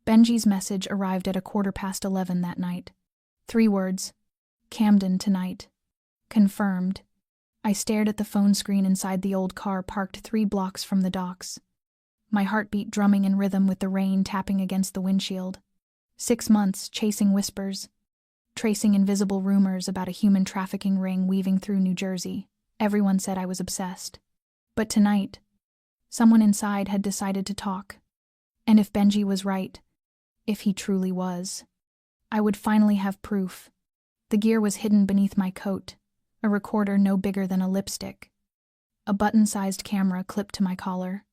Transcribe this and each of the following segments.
Benji's message arrived at 11:15 that night. 3 words. Camden tonight. Confirmed. I stared at the phone screen inside the old car parked 3 blocks from the docks. My heartbeat drumming in rhythm with the rain tapping against the windshield. 6 months chasing whispers, tracing invisible rumors about a human trafficking ring weaving through New Jersey. Everyone said I was obsessed. But tonight, someone inside had decided to talk. And if Benji was right, if he truly was, I would finally have proof. The gear was hidden beneath my coat, a recorder no bigger than a lipstick, a button-sized camera clipped to my collar,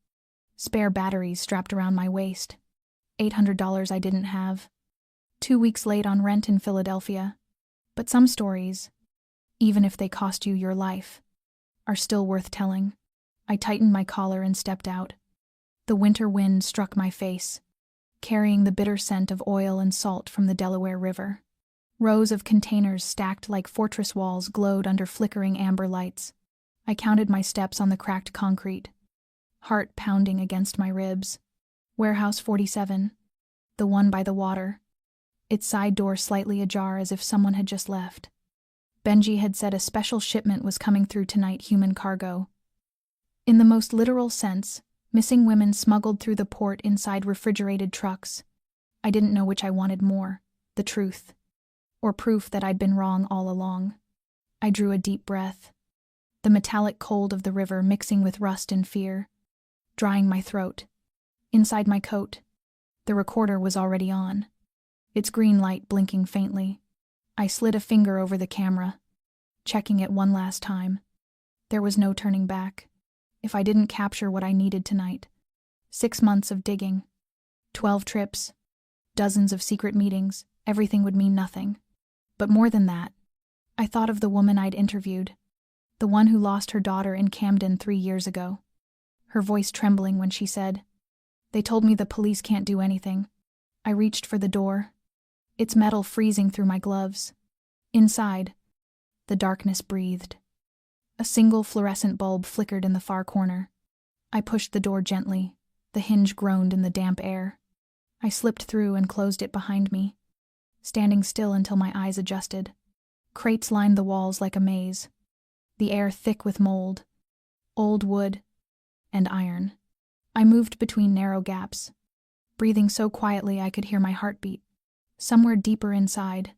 spare batteries strapped around my waist, $800 I didn't have, 2 weeks late on rent in Philadelphia. But some stories, even if they cost you your life, are still worth telling. I tightened my collar and stepped out. The winter wind struck my face, carrying the bitter scent of oil and salt from the Delaware River. Rows of containers stacked like fortress walls glowed under flickering amber lights. I counted my steps on the cracked concrete, heart pounding against my ribs. Warehouse 47, the one by the water, its side door slightly ajar as if someone had just left. Benji had said a special shipment was coming through tonight, human cargo. In the most literal sense, missing women smuggled through the port inside refrigerated trucks. I didn't know which I wanted more, the truth, or proof that I'd been wrong all along. I drew a deep breath, the metallic cold of the river mixing with rust and fear, drying my throat. Inside my coat, the recorder was already on, its green light blinking faintly. I slid a finger over the camera, checking it one last time. There was no turning back. If I didn't capture what I needed tonight, 6 months of digging, 12 trips, dozens of secret meetings, everything would mean nothing. But more than that, I thought of the woman I'd interviewed, the one who lost her daughter in Camden 3 years ago, her voice trembling when she said, "They told me the police can't do anything." I reached for the door, its metal freezing through my gloves. Inside, the darkness breathed. A single fluorescent bulb flickered in the far corner. I pushed the door gently. The hinge groaned in the damp air. I slipped through and closed it behind me, standing still until my eyes adjusted. Crates lined the walls like a maze, the air thick with mold, old wood, and iron. I moved between narrow gaps, breathing so quietly I could hear my heartbeat. Somewhere deeper inside,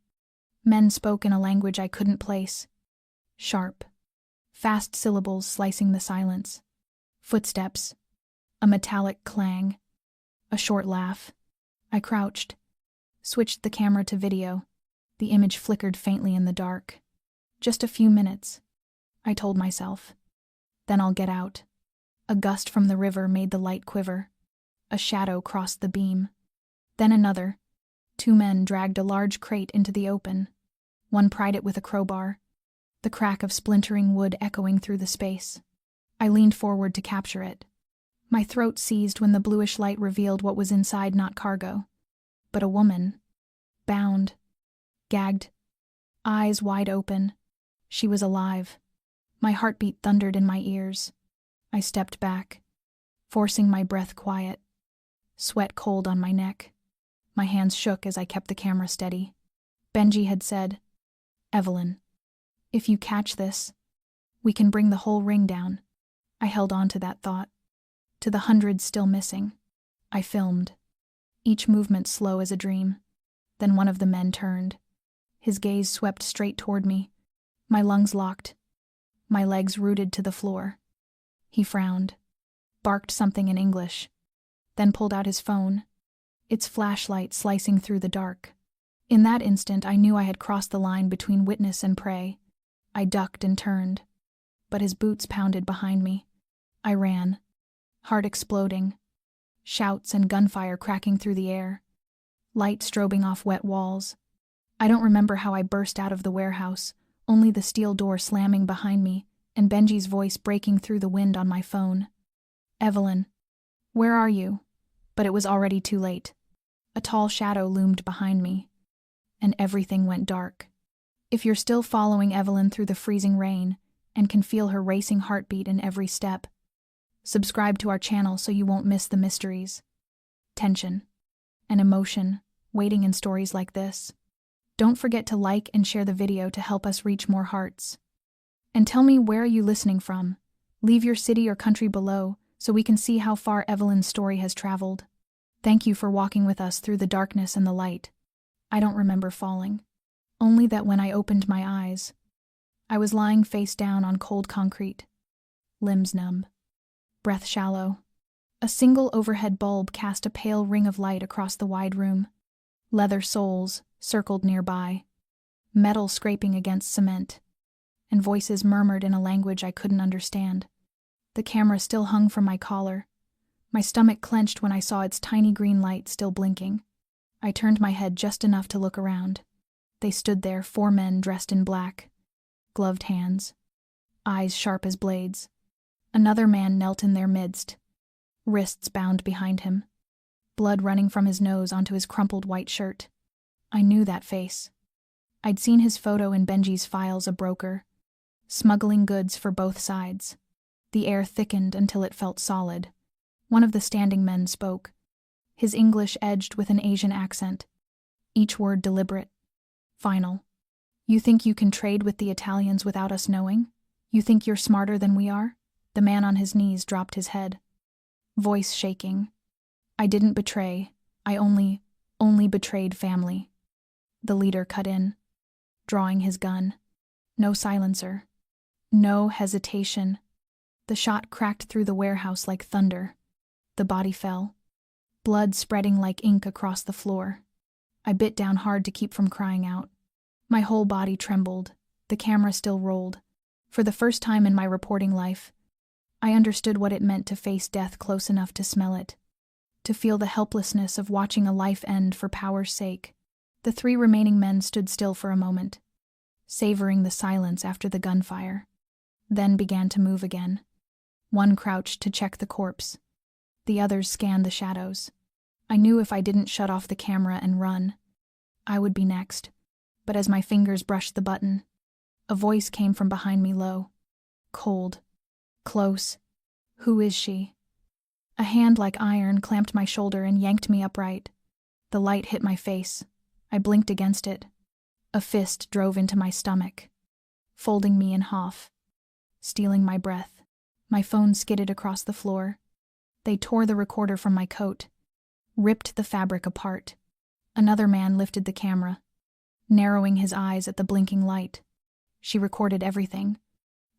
men spoke in a language I couldn't place. Sharp, fast syllables slicing the silence. Footsteps, a metallic clang, a short laugh. I crouched, switched the camera to video. The image flickered faintly in the dark. Just a few minutes, I told myself. Then I'll get out. A gust from the river made the light quiver. A shadow crossed the beam. Then another. 2 men dragged a large crate into the open. One pried it with a crowbar, the crack of splintering wood echoing through the space. I leaned forward to capture it. My throat seized when the bluish light revealed what was inside, not cargo, but a woman, bound, gagged, eyes wide open. She was alive. My heartbeat thundered in my ears. I stepped back, forcing my breath quiet, sweat cold on my neck. My hands shook as I kept the camera steady. Benji had said, "Evelyn, if you catch this, we can bring the whole ring down." I held on to that thought, to the hundreds still missing. I filmed, each movement slow as a dream. Then one of the men turned. His gaze swept straight toward me, my lungs locked, my legs rooted to the floor. He frowned, barked something in English, then pulled out his phone, its flashlight slicing through the dark. In that instant, I knew I had crossed the line between witness and prey. I ducked and turned, but his boots pounded behind me. I ran, heart exploding, shouts and gunfire cracking through the air, light strobing off wet walls. I don't remember how I burst out of the warehouse, only the steel door slamming behind me and Benji's voice breaking through the wind on my phone. "Evelyn, where are you?" But it was already too late. A tall shadow loomed behind me, and everything went dark. If you're still following Evelyn through the freezing rain and can feel her racing heartbeat in every step, subscribe to our channel so you won't miss the mysteries, tension, and emotion, waiting in stories like this. Don't forget to like and share the video to help us reach more hearts. And tell me, where are you listening from? Leave your city or country below so we can see how far Evelyn's story has traveled. Thank you for walking with us through the darkness and the light. I don't remember falling. Only that when I opened my eyes, I was lying face down on cold concrete, limbs numb, breath shallow. A single overhead bulb cast a pale ring of light across the wide room. Leather soles circled nearby, metal scraping against cement, and voices murmured in a language I couldn't understand. The camera still hung from my collar. My stomach clenched when I saw its tiny green light still blinking. I turned my head just enough to look around. They stood there, 4 men dressed in black, gloved hands, eyes sharp as blades. Another man knelt in their midst, wrists bound behind him, blood running from his nose onto his crumpled white shirt. I knew that face. I'd seen his photo in Benji's files, a broker, smuggling goods for both sides. The air thickened until it felt solid. One of the standing men spoke, his English edged with an Asian accent, each word deliberate, final. You think you can trade with the Italians without us knowing? You think you're smarter than we are? The man on his knees dropped his head, voice shaking. I didn't betray. I only betrayed family. The leader cut in, drawing his gun. No silencer. No hesitation. The shot cracked through the warehouse like thunder. The body fell, blood spreading like ink across the floor. I bit down hard to keep from crying out. My whole body trembled. The camera still rolled. For the first time in my reporting life, I understood what it meant to face death close enough to smell it, to feel the helplessness of watching a life end for power's sake. The 3 remaining men stood still for a moment, savoring the silence after the gunfire, then began to move again. One crouched to check the corpse. The others scanned the shadows. I knew if I didn't shut off the camera and run, I would be next. But as my fingers brushed the button, a voice came from behind me, low, cold, close. Who is she? A hand like iron clamped my shoulder and yanked me upright. The light hit my face. I blinked against it. A fist drove into my stomach, folding me in half, stealing my breath. My phone skidded across the floor. They tore the recorder from my coat, ripped the fabric apart. Another man lifted the camera, narrowing his eyes at the blinking light. She recorded everything.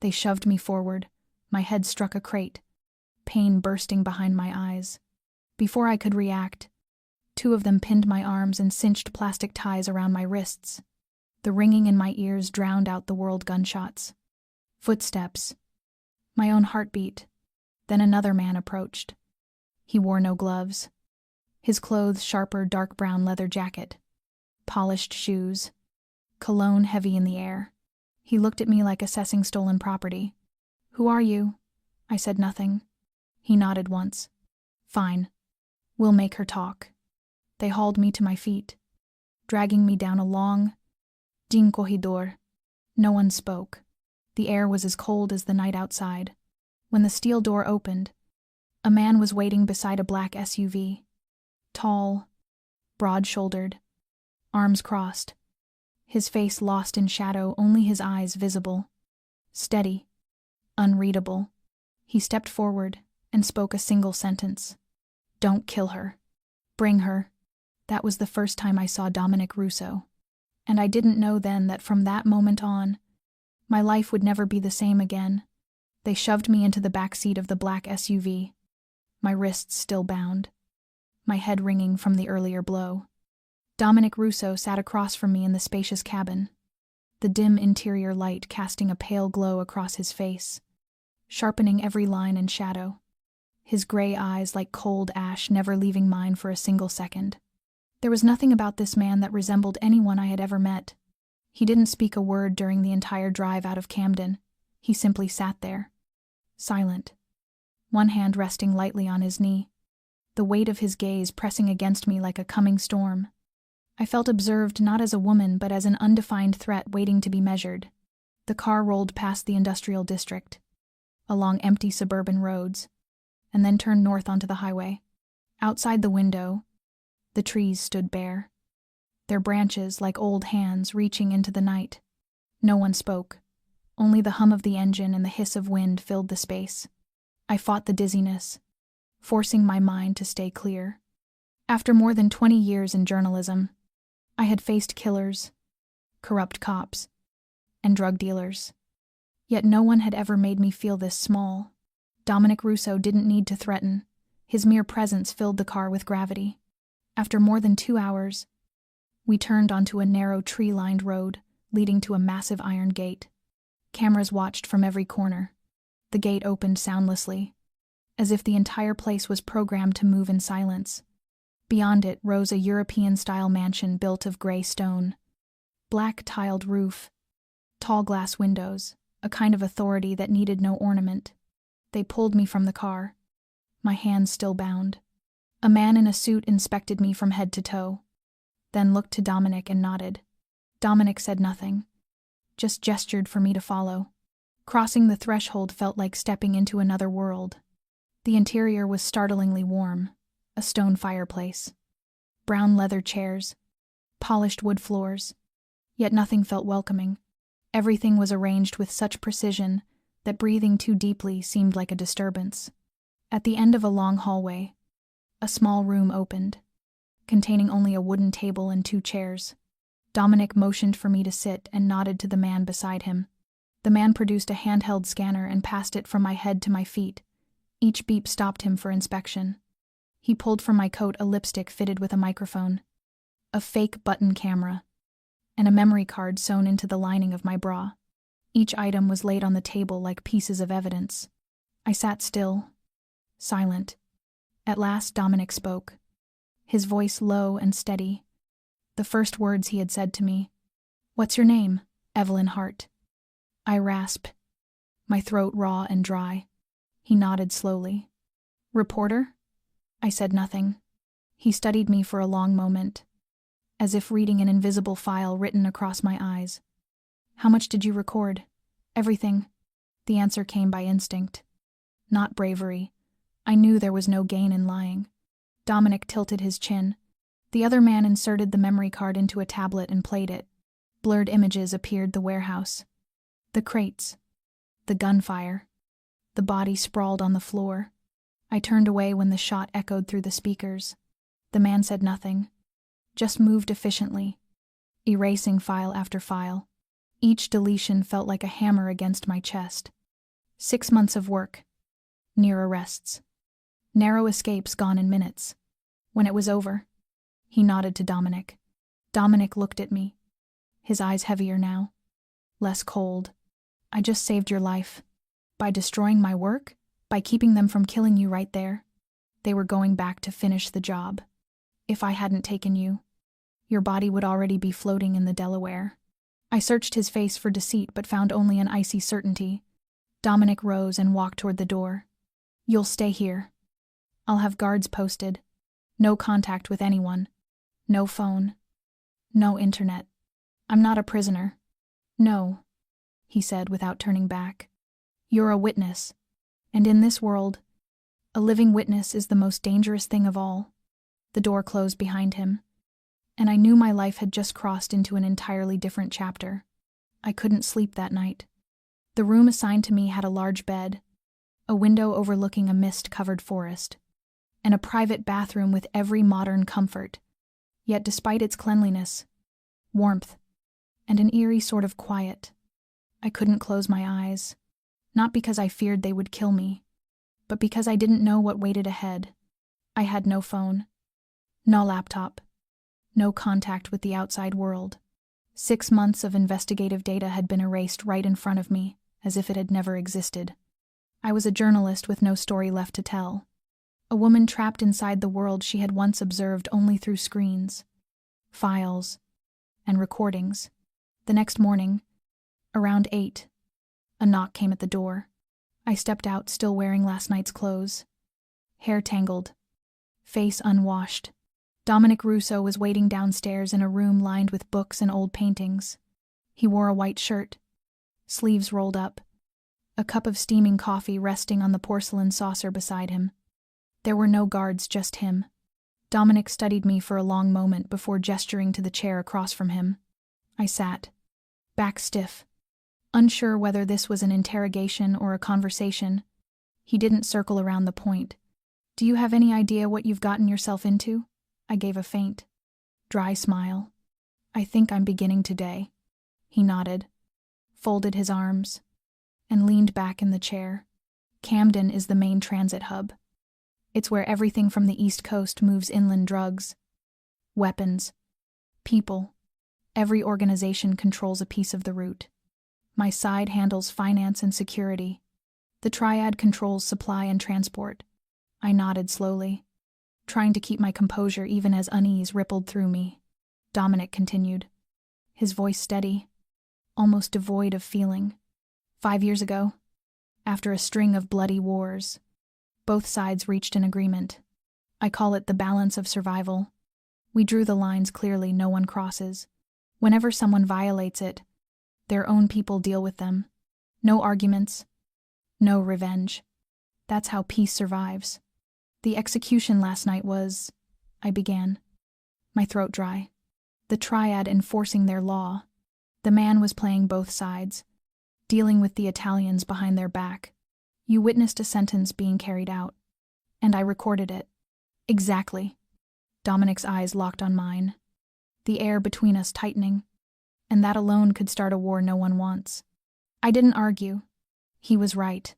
They shoved me forward. My head struck a crate, pain bursting behind my eyes. Before I could react, 2 of them pinned my arms and cinched plastic ties around my wrists. The ringing in my ears drowned out the world gunshots. Footsteps. My own heartbeat. Then another man approached. He wore no gloves. His clothes sharper dark brown leather jacket, polished shoes, cologne heavy in the air. He looked at me like assessing stolen property. Who are you? I said nothing. He nodded once. Fine. We'll make her talk. They hauled me to my feet, dragging me down a long, dim corridor. No one spoke. The air was as cold as the night outside. When the steel door opened, a man was waiting beside a black SUV. Tall, broad-shouldered, arms crossed. His face lost in shadow, only his eyes visible. Steady, unreadable. He stepped forward and spoke a single sentence. Don't kill her. Bring her. That was the first time I saw Dominic Russo. And I didn't know then that from that moment on, my life would never be the same again. They shoved me into the back seat of the black SUV, my wrists still bound, my head ringing from the earlier blow. Dominic Russo sat across from me in the spacious cabin, the dim interior light casting a pale glow across his face, sharpening every line and shadow, his gray eyes like cold ash never leaving mine for a single second. There was nothing about this man that resembled anyone I had ever met. He didn't speak a word during the entire drive out of Camden. He simply sat there, silent, one hand resting lightly on his knee, the weight of his gaze pressing against me like a coming storm. I felt observed not as a woman but as an undefined threat waiting to be measured. The car rolled past the industrial district, along empty suburban roads, and then turned north onto the highway. Outside the window, The trees stood bare, their branches like old hands reaching into the night. No one spoke. Only the hum of the engine and the hiss of wind filled the space. I fought the dizziness, forcing my mind to stay clear. After more than 20 years in journalism, I had faced killers, corrupt cops, and drug dealers. Yet no one had ever made me feel this small. Dominic Russo didn't need to threaten. His mere presence filled the car with gravity. After more than 2 hours, we turned onto a narrow tree-lined road leading to a massive iron gate. Cameras watched from every corner. The gate opened soundlessly, as if the entire place was programmed to move in silence. Beyond it rose a European-style mansion built of gray stone. Black tiled roof, tall glass windows, a kind of authority that needed no ornament. They pulled me from the car, my hands still bound. A man in a suit inspected me from head to toe, then looked to Dominic and nodded. Dominic said nothing, just gestured for me to follow. Crossing the threshold felt like stepping into another world. The interior was startlingly warm, a stone fireplace, brown leather chairs, polished wood floors, yet nothing felt welcoming. Everything was arranged with such precision that breathing too deeply seemed like a disturbance. At the end of a long hallway, a small room opened, containing only a wooden table and 2 chairs. Dominic motioned for me to sit and nodded to the man beside him. The man produced a handheld scanner and passed it from my head to my feet. Each beep stopped him for inspection. He pulled from my coat a lipstick fitted with a microphone, a fake button camera, and a memory card sewn into the lining of my bra. Each item was laid on the table like pieces of evidence. I sat still, silent. At last Dominic spoke, his voice low and steady. The first words he had said to me. "What's your name?" "Evelyn Hart." I rasped, my throat raw and dry. He nodded slowly. "Reporter?" I said nothing. He studied me for a long moment, as if reading an invisible file written across my eyes. "How much did you record?" "Everything." The answer came by instinct, not bravery. I knew there was no gain in lying. Dominic tilted his chin. The other man inserted the memory card into a tablet and played it. Blurred images appeared: the warehouse, the crates, the gunfire, the body sprawled on the floor. I turned away when the shot echoed through the speakers. The man said nothing, just moved efficiently, erasing file after file. Each deletion felt like a hammer against my chest. 6 months of work, near arrests, narrow escapes gone in minutes. When it was over, he nodded to Dominic. Dominic looked at me, his eyes heavier now, less cold. "I just saved your life. By destroying my work? By keeping them from killing you right there? They were going back to finish the job. If I hadn't taken you, your body would already be floating in the Delaware." I searched his face for deceit but found only an icy certainty. Dominic rose and walked toward the door. "You'll stay here. I'll have guards posted. No contact with anyone. No phone. No internet. I'm not a prisoner." "No," he said without turning back. "You're a witness. And in this world, a living witness is the most dangerous thing of all." The door closed behind him, and I knew my life had just crossed into an entirely different chapter. I couldn't sleep that night. The room assigned to me had a large bed, a window overlooking a mist-covered forest, and a private bathroom with every modern comfort. Yet despite its cleanliness, warmth, and an eerie sort of quiet, I couldn't close my eyes, not because I feared they would kill me, but because I didn't know what waited ahead. I had no phone, no laptop, no contact with the outside world. 6 months of investigative data had been erased right in front of me, as if it had never existed. I was a journalist with no story left to tell. A woman trapped inside the world she had once observed only through screens, files, and recordings. The next morning, around 8, a knock came at the door. I stepped out, still wearing last night's clothes. Hair tangled, face unwashed. Dominic Russo was waiting downstairs in a room lined with books and old paintings. He wore a white shirt, sleeves rolled up, a cup of steaming coffee resting on the porcelain saucer beside him. There were no guards, just him. Dominic studied me for a long moment before gesturing to the chair across from him. I sat, back stiff, unsure whether this was an interrogation or a conversation. He didn't circle around the point. "Do you have any idea what you've gotten yourself into?" I gave a faint, dry smile. "I think I'm beginning today." He nodded, folded his arms, and leaned back in the chair. "Camden is the main transit hub. It's where everything from the East Coast moves inland: drugs, weapons, people. Every organization controls a piece of the route. My side handles finance and security. The triad controls supply and transport." I nodded slowly, trying to keep my composure even as unease rippled through me. Dominic continued, his voice steady, almost devoid of feeling. 5 years ago, after a string of bloody wars, both sides reached an agreement. I call it the balance of survival. We drew the lines clearly: no one crosses. Whenever someone violates it, their own people deal with them. No arguments, no revenge. That's how peace survives. The execution last night was, I began, my throat dry. The triad enforcing their law. The man was playing both sides, dealing with the Italians behind their back. You witnessed a sentence being carried out, and I recorded it. Exactly. Dominic's eyes locked on mine, the air between us tightening, and that alone could start a war no one wants. I didn't argue. He was right.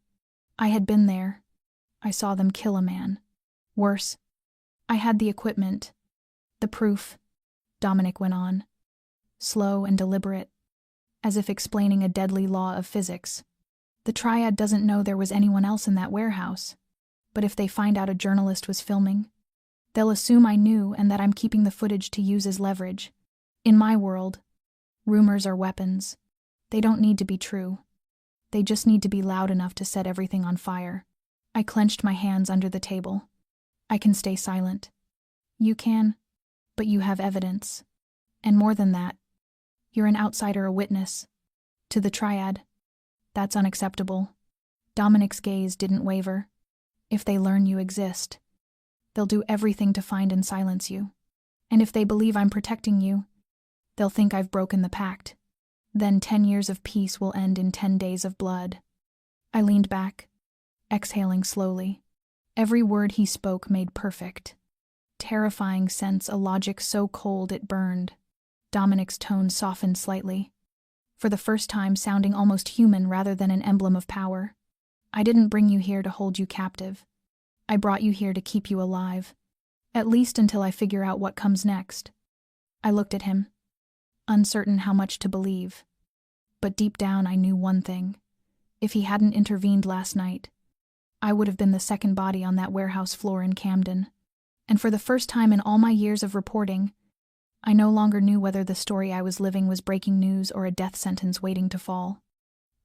I had been there. I saw them kill a man. Worse, I had the equipment, the proof. Dominic went on, slow and deliberate, as if explaining a deadly law of physics. The triad doesn't know there was anyone else in that warehouse, but if they find out a journalist was filming, they'll assume I knew and that I'm keeping the footage to use as leverage. In my world, rumors are weapons. They don't need to be true. They just need to be loud enough to set everything on fire. I clenched my hands under the table. I can stay silent. You can, but you have evidence. And more than that, you're an outsider, a witness. To the triad. That's unacceptable. Dominic's gaze didn't waver. If they learn you exist, they'll do everything to find and silence you. And if they believe I'm protecting you, they'll think I've broken the pact. Then 10 years of peace will end in 10 days of blood. I leaned back, exhaling slowly. Every word he spoke made perfect, terrifying sense, a logic so cold it burned. Dominic's tone softened slightly, for the first time sounding almost human rather than an emblem of power. "I didn't bring you here to hold you captive. I brought you here to keep you alive, at least until I figure out what comes next." I looked at him, uncertain how much to believe. But deep down I knew one thing. If he hadn't intervened last night, I would have been the second body on that warehouse floor in Camden. And for the first time in all my years of reporting, I no longer knew whether the story I was living was breaking news or a death sentence waiting to fall.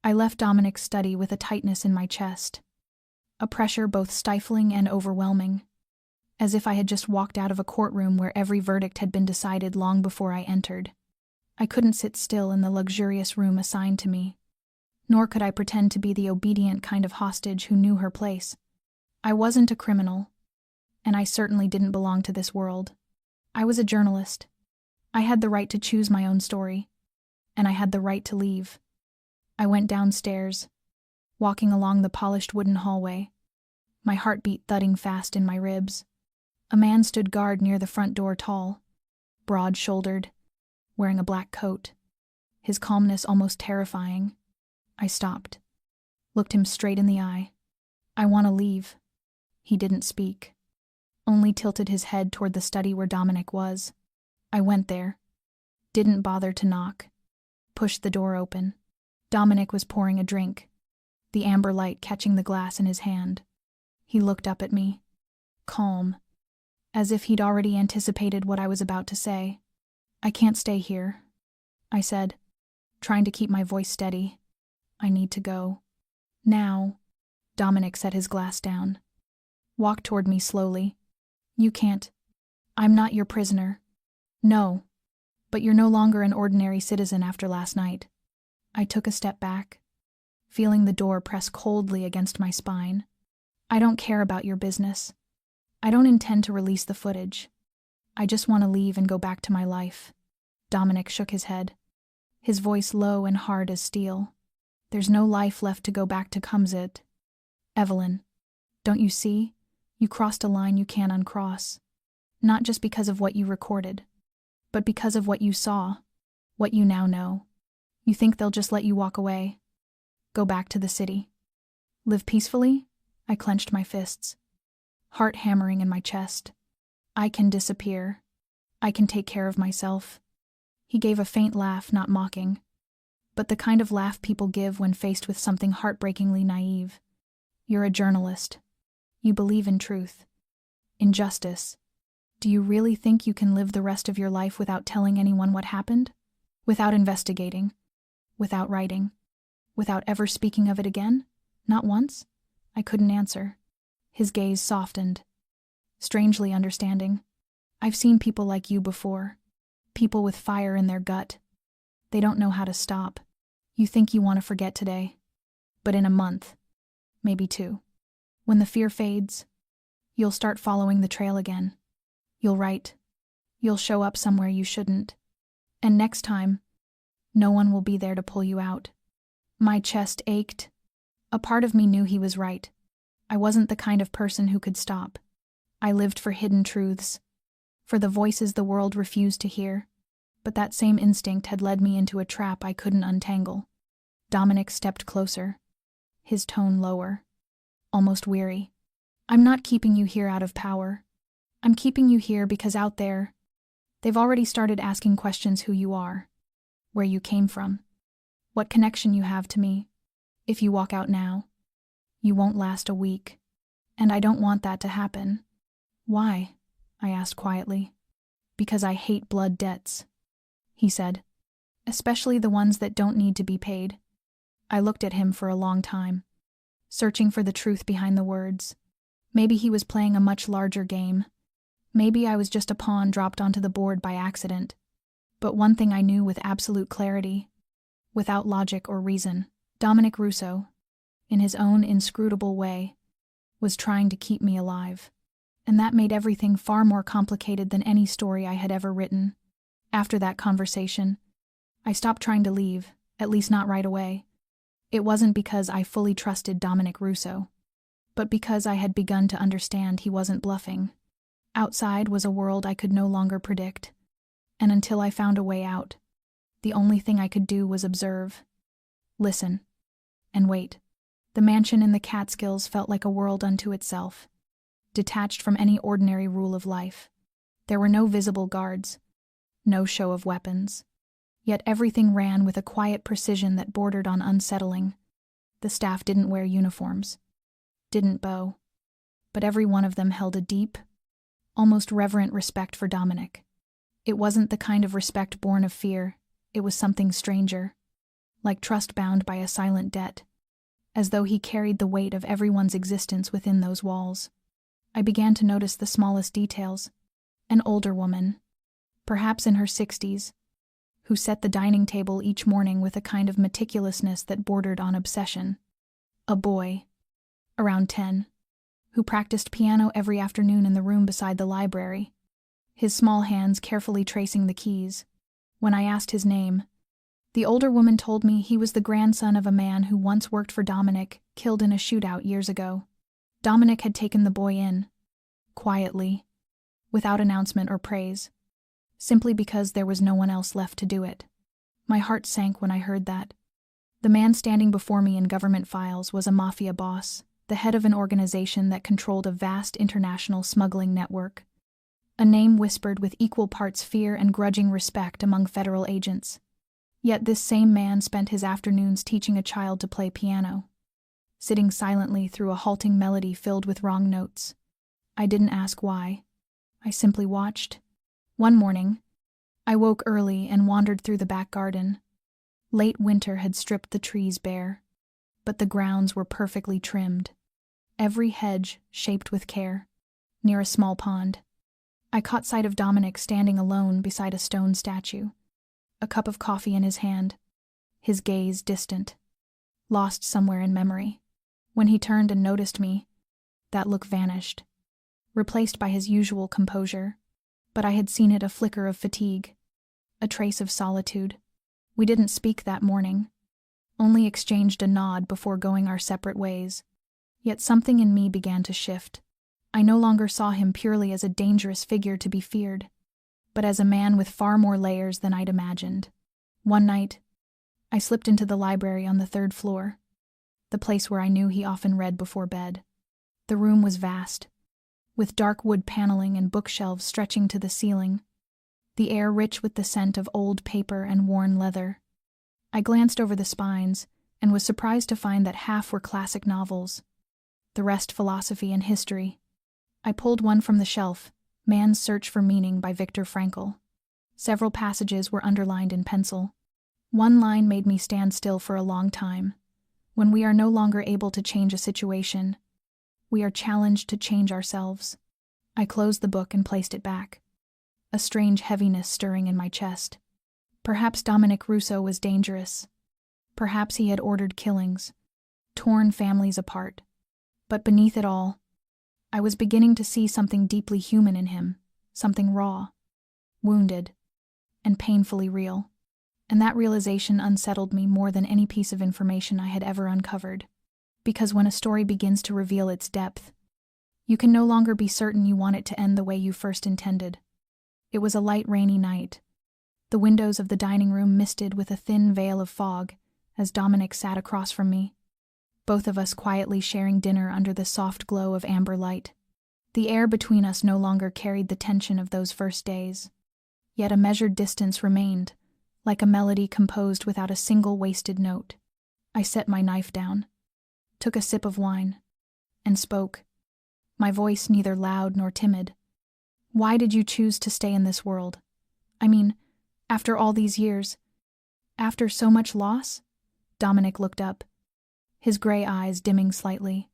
I left Dominic's study with a tightness in my chest, a pressure both stifling and overwhelming, as if I had just walked out of a courtroom where every verdict had been decided long before I entered. I couldn't sit still in the luxurious room assigned to me, nor could I pretend to be the obedient kind of hostage who knew her place. I wasn't a criminal, and I certainly didn't belong to this world. I was a journalist. I had the right to choose my own story, and I had the right to leave. I went downstairs, walking along the polished wooden hallway, my heartbeat thudding fast in my ribs. A man stood guard near the front door, tall, broad-shouldered, wearing a black coat, his calmness almost terrifying. I stopped, looked him straight in the eye. "I want to leave." He didn't speak, only tilted his head toward the study where Dominic was. I went there, didn't bother to knock, pushed the door open. Dominic was pouring a drink, the amber light catching the glass in his hand. He looked up at me, calm, as if he'd already anticipated what I was about to say. "I can't stay here," I said, trying to keep my voice steady. "I need to go. Now." Dominic set his glass down, walked toward me slowly. "You can't. I'm not your prisoner." "No, but you're no longer an ordinary citizen after last night." I took a step back, feeling the door press coldly against my spine. "I don't care about your business. I don't intend to release the footage. I just want to leave and go back to my life. Dominic shook his head, his voice low and hard as steel. There's no life left to go back to, comes it. Evelyn, don't you see? You crossed a line you can't uncross. Not just because of what you recorded, but because of what you saw, what you now know. You think they'll just let you walk away? Go back to the city? Live peacefully? I clenched my fists, heart hammering in my chest. I can disappear. I can take care of myself. He gave a faint laugh, not mocking, but the kind of laugh people give when faced with something heartbreakingly naive. You're a journalist. You believe in truth, in justice. Do you really think you can live the rest of your life without telling anyone what happened? Without investigating? Without writing? Without ever speaking of it again? Not once? I couldn't answer. His gaze softened, strangely understanding. I've seen people like you before. People with fire in their gut. They don't know how to stop. You think you want to forget today. But in a month, maybe 2, when the fear fades, you'll start following the trail again. You'll write. You'll show up somewhere you shouldn't. And next time, no one will be there to pull you out. My chest ached. A part of me knew he was right. I wasn't the kind of person who could stop. I lived for hidden truths, for the voices the world refused to hear. But that same instinct had led me into a trap I couldn't untangle. Dominic stepped closer, his tone lower, almost weary. I'm not keeping you here out of power. I'm keeping you here because out there, they've already started asking questions: who you are, where you came from, what connection you have to me. If you walk out now, you won't last a week, and I don't want that to happen. Why? I asked quietly. Because I hate blood debts, he said, especially the ones that don't need to be paid. I looked at him for a long time, searching for the truth behind the words. Maybe he was playing a much larger game. Maybe I was just a pawn dropped onto the board by accident. But one thing I knew with absolute clarity, without logic or reason: Dominic Russo, in his own inscrutable way, was trying to keep me alive. And that made everything far more complicated than any story I had ever written. After that conversation, I stopped trying to leave, at least not right away. It wasn't because I fully trusted Dominic Russo, but because I had begun to understand he wasn't bluffing. Outside was a world I could no longer predict, and until I found a way out, the only thing I could do was observe, listen, and wait. The mansion in the Catskills felt like a world unto itself, detached from any ordinary rule of life. There were no visible guards, no show of weapons, yet everything ran with a quiet precision that bordered on unsettling. The staff didn't wear uniforms, didn't bow, but every one of them held a deep, almost reverent respect for Dominic. It wasn't the kind of respect born of fear, it was something stranger, like trust bound by a silent debt, as though he carried the weight of everyone's existence within those walls. I began to notice the smallest details. An older woman, perhaps in her 60s, who set the dining table each morning with a kind of meticulousness that bordered on obsession. A boy, around 10, who practiced piano every afternoon in the room beside the library, his small hands carefully tracing the keys. When I asked his name, the older woman told me he was the grandson of a man who once worked for Dominic, killed in a shootout years ago. Dominic had taken the boy in, quietly, without announcement or praise, simply because there was no one else left to do it. My heart sank when I heard that. The man standing before me in government files was a Mafia boss, the head of an organization that controlled a vast international smuggling network. A name whispered with equal parts fear and grudging respect among federal agents. Yet this same man spent his afternoons teaching a child to play piano, sitting silently through a halting melody filled with wrong notes. I didn't ask why. I simply watched. One morning, I woke early and wandered through the back garden. Late winter had stripped the trees bare, but the grounds were perfectly trimmed, every hedge shaped with care. Near a small pond, I caught sight of Dominic standing alone beside a stone statue, a cup of coffee in his hand, his gaze distant, lost somewhere in memory. When he turned and noticed me, that look vanished, replaced by his usual composure. but I had seen it, a flicker of fatigue, a trace of solitude. We didn't speak that morning, only exchanged a nod before going our separate ways. Yet something in me began to shift. I no longer saw him purely as a dangerous figure to be feared, but as a man with far more layers than I'd imagined. One night, I slipped into the library on the 3rd floor, the place where I knew he often read before bed. The room was vast, with dark wood paneling and bookshelves stretching to the ceiling, the air rich with the scent of old paper and worn leather. I glanced over the spines and was surprised to find that half were classic novels, the rest philosophy and history. I pulled one from the shelf, Man's Search for Meaning by Viktor Frankl. Several passages were underlined in pencil. One line made me stand still for a long time. When we are no longer able to change a situation, we are challenged to change ourselves. I closed the book and placed it back, a strange heaviness stirring in my chest. Perhaps Dominic Rousseau was dangerous. Perhaps he had ordered killings, torn families apart. But beneath it all, I was beginning to see something deeply human in him, something raw, wounded, and painfully real. And that realization unsettled me more than any piece of information I had ever uncovered. Because when a story begins to reveal its depth, you can no longer be certain you want it to end the way you first intended. It was a light, rainy night. The windows of the dining room misted with a thin veil of fog as Dominic sat across from me, both of us quietly sharing dinner under the soft glow of amber light. The air between us no longer carried the tension of those first days, yet a measured distance remained, like a melody composed without a single wasted note. I set my knife down, took a sip of wine, and spoke, my voice neither loud nor timid. Why did you choose to stay in this world? I mean, after all these years, after so much loss? Dominic looked up, his gray eyes dimming slightly,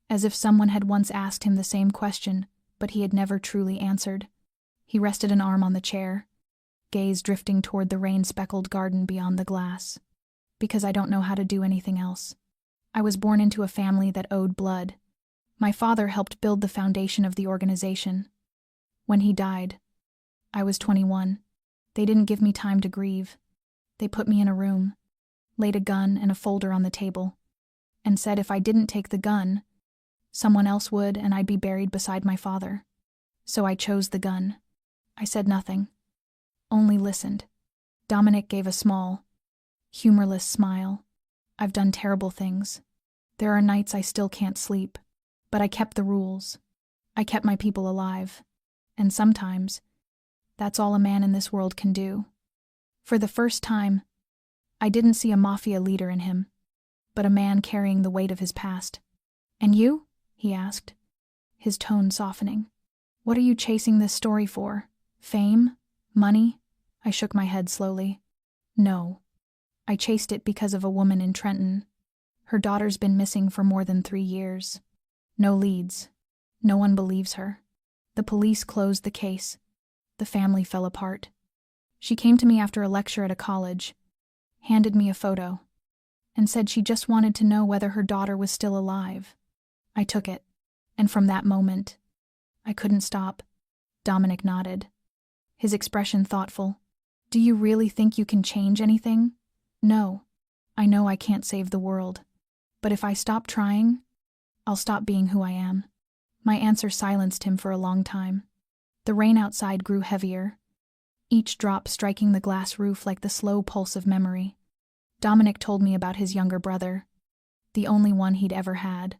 as if someone had once asked him the same question, but he had never truly answered. He rested an arm on the chair, gaze drifting toward the rain-speckled garden beyond the glass. Because I don't know how to do anything else. I was born into a family that owed blood. My father helped build the foundation of the organization. When he died, I was 21. They didn't give me time to grieve. They put me in a room, laid a gun and a folder on the table, and said if I didn't take the gun, someone else would and I'd be buried beside my father. So I chose the gun. I said nothing, only listened. Dominic gave a small, humorless smile. I've done terrible things. There are nights I still can't sleep, but I kept the rules. I kept my people alive. And sometimes, that's all a man in this world can do. For the first time, I didn't see a mafia leader in him, but a man carrying the weight of his past. And you? He asked, his tone softening. What are you chasing this story for? Fame? Money? I shook my head slowly. No. I chased it because of a woman in Trenton. Her daughter's been missing for more than 3 years. No leads. No one believes her. The police closed the case. The family fell apart. She came to me after a lecture at a college, handed me a photo, and said she just wanted to know whether her daughter was still alive. I took it, and from that moment, I couldn't stop. Dominic nodded, his expression thoughtful. Do you really think you can change anything? No. I know I can't save the world. But if I stop trying, I'll stop being who I am. My answer silenced him for a long time. The rain outside grew heavier, each drop striking the glass roof like the slow pulse of memory. Dominic told me about his younger brother, the only one he'd ever had,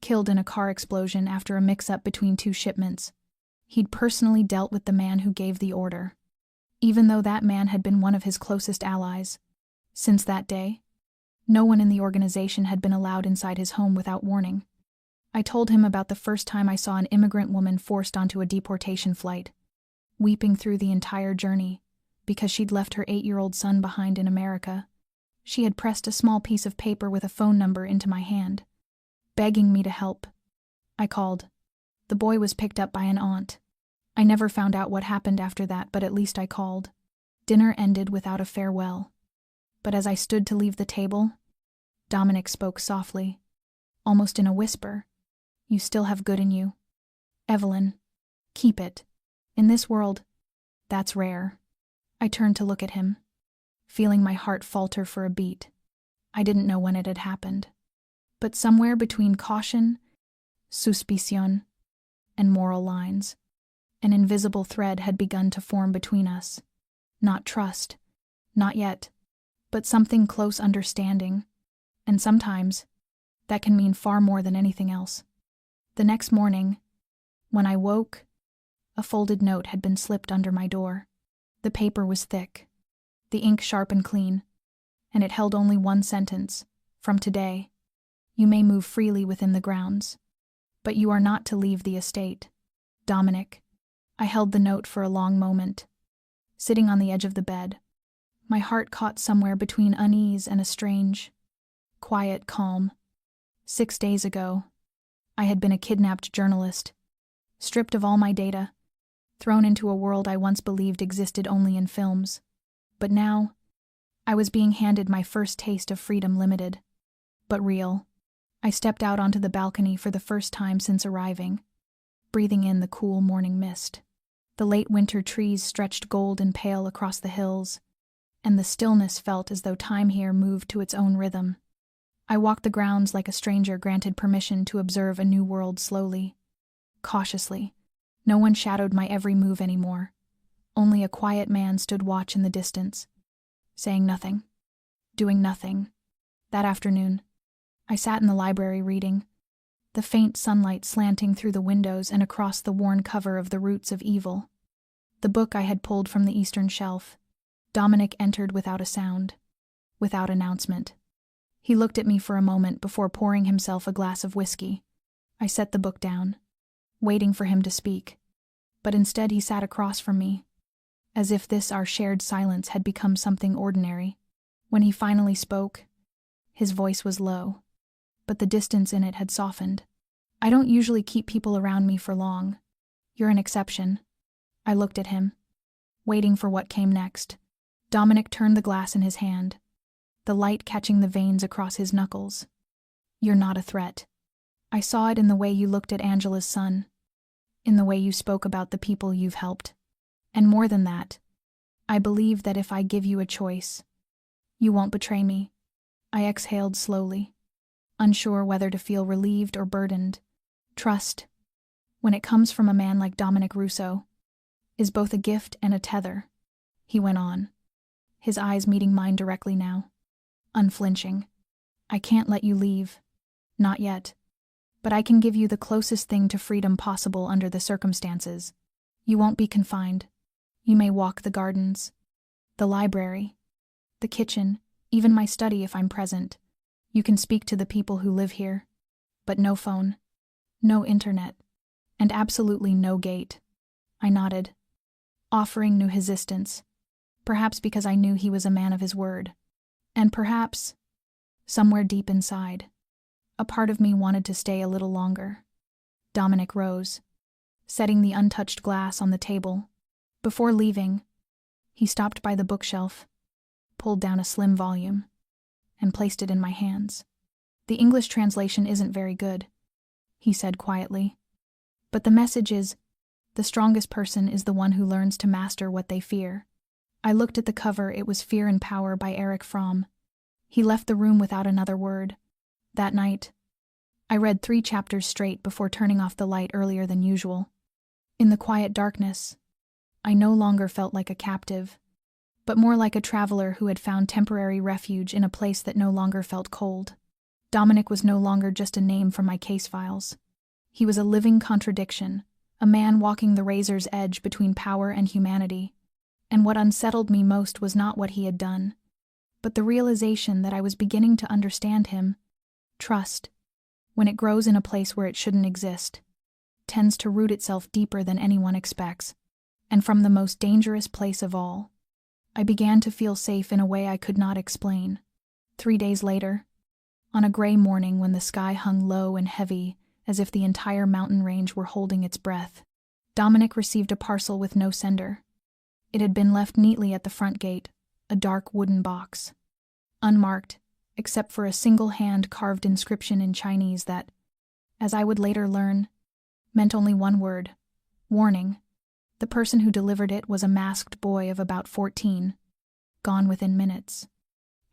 killed in a car explosion after a mix-up between 2 shipments. He'd personally dealt with the man who gave the order, even though that man had been one of his closest allies. Since that day, no one in the organization had been allowed inside his home without warning. I told him about the first time I saw an immigrant woman forced onto a deportation flight, weeping through the entire journey because she'd left her 8-year-old son behind in America. She had pressed a small piece of paper with a phone number into my hand, begging me to help. I called. The boy was picked up by an aunt. I never found out what happened after that, but at least I called. Dinner ended without a farewell. But as I stood to leave the table, Dominic spoke softly, almost in a whisper. You still have good in you. Evelyn, keep it. In this world, that's rare. I turned to look at him, feeling my heart falter for a beat. I didn't know when it had happened. But somewhere between caution, suspicion, and moral lines, an invisible thread had begun to form between us. Not trust, not yet, but something close understanding, and sometimes that can mean far more than anything else. The next morning, when I woke, a folded note had been slipped under my door. The paper was thick, the ink sharp and clean, and it held only one sentence: from today, you may move freely within the grounds, but you are not to leave the estate. Dominic. I held the note for a long moment, sitting on the edge of the bed. My heart caught somewhere between unease and a strange, quiet calm. 6 days ago, I had been a kidnapped journalist, stripped of all my data, thrown into a world I once believed existed only in films. But now, I was being handed my first taste of freedom, limited, but real. I stepped out onto the balcony for the first time since arriving, breathing in the cool morning mist. The late winter trees stretched gold and pale across the hills, and the stillness felt as though time here moved to its own rhythm. I walked the grounds like a stranger granted permission to observe a new world slowly, cautiously. No one shadowed my every move anymore. Only a quiet man stood watch in the distance, saying nothing, doing nothing. That afternoon, I sat in the library reading, the faint sunlight slanting through the windows and across the worn cover of The Roots of Evil, the book I had pulled from the eastern shelf. Dominic entered without a sound, without announcement. He looked at me for a moment before pouring himself a glass of whiskey. I set the book down, waiting for him to speak, but instead he sat across from me, as if this our shared silence had become something ordinary. When he finally spoke, his voice was low, but the distance in it had softened. I don't usually keep people around me for long. You're an exception. I looked at him, waiting for what came next. Dominic turned the glass in his hand, the light catching the veins across his knuckles. You're not a threat. I saw it in the way you looked at Angela's son, in the way you spoke about the people you've helped. And more than that, I believe that if I give you a choice, you won't betray me. I exhaled slowly, unsure whether to feel relieved or burdened. Trust, when it comes from a man like Dominic Russo, is both a gift and a tether, he went on, his eyes meeting mine directly now, unflinching. I can't let you leave, not yet, but I can give you the closest thing to freedom possible under the circumstances. You won't be confined. You may walk the gardens, the library, the kitchen, even my study if I'm present. You can speak to the people who live here, but no phone, no internet, and absolutely no gate. I nodded, offering no resistance, perhaps because I knew he was a man of his word, and perhaps, somewhere deep inside, a part of me wanted to stay a little longer. Dominic rose, setting the untouched glass on the table. Before leaving, he stopped by the bookshelf, pulled down a slim volume, and placed it in my hands. The English translation isn't very good, he said quietly, but the message is, the strongest person is the one who learns to master what they fear. I looked at the cover. It was Fear and Power by Erich Fromm. He left the room without another word. That night, I read 3 chapters straight before turning off the light earlier than usual. In the quiet darkness, I no longer felt like a captive, but more like a traveler who had found temporary refuge in a place that no longer felt cold. Dominic was no longer just a name from my case files. He was a living contradiction, a man walking the razor's edge between power and humanity. And what unsettled me most was not what he had done, but the realization that I was beginning to understand him. Trust, when it grows in a place where it shouldn't exist, tends to root itself deeper than anyone expects, and from the most dangerous place of all. I began to feel safe in a way I could not explain. 3 days later, on a gray morning when the sky hung low and heavy as if the entire mountain range were holding its breath, Dominic received a parcel with no sender. It had been left neatly at the front gate, a dark wooden box, unmarked, except for a single hand-carved inscription in Chinese that, as I would later learn, meant only one word: warning. The person who delivered it was a masked boy of about 14, gone within minutes.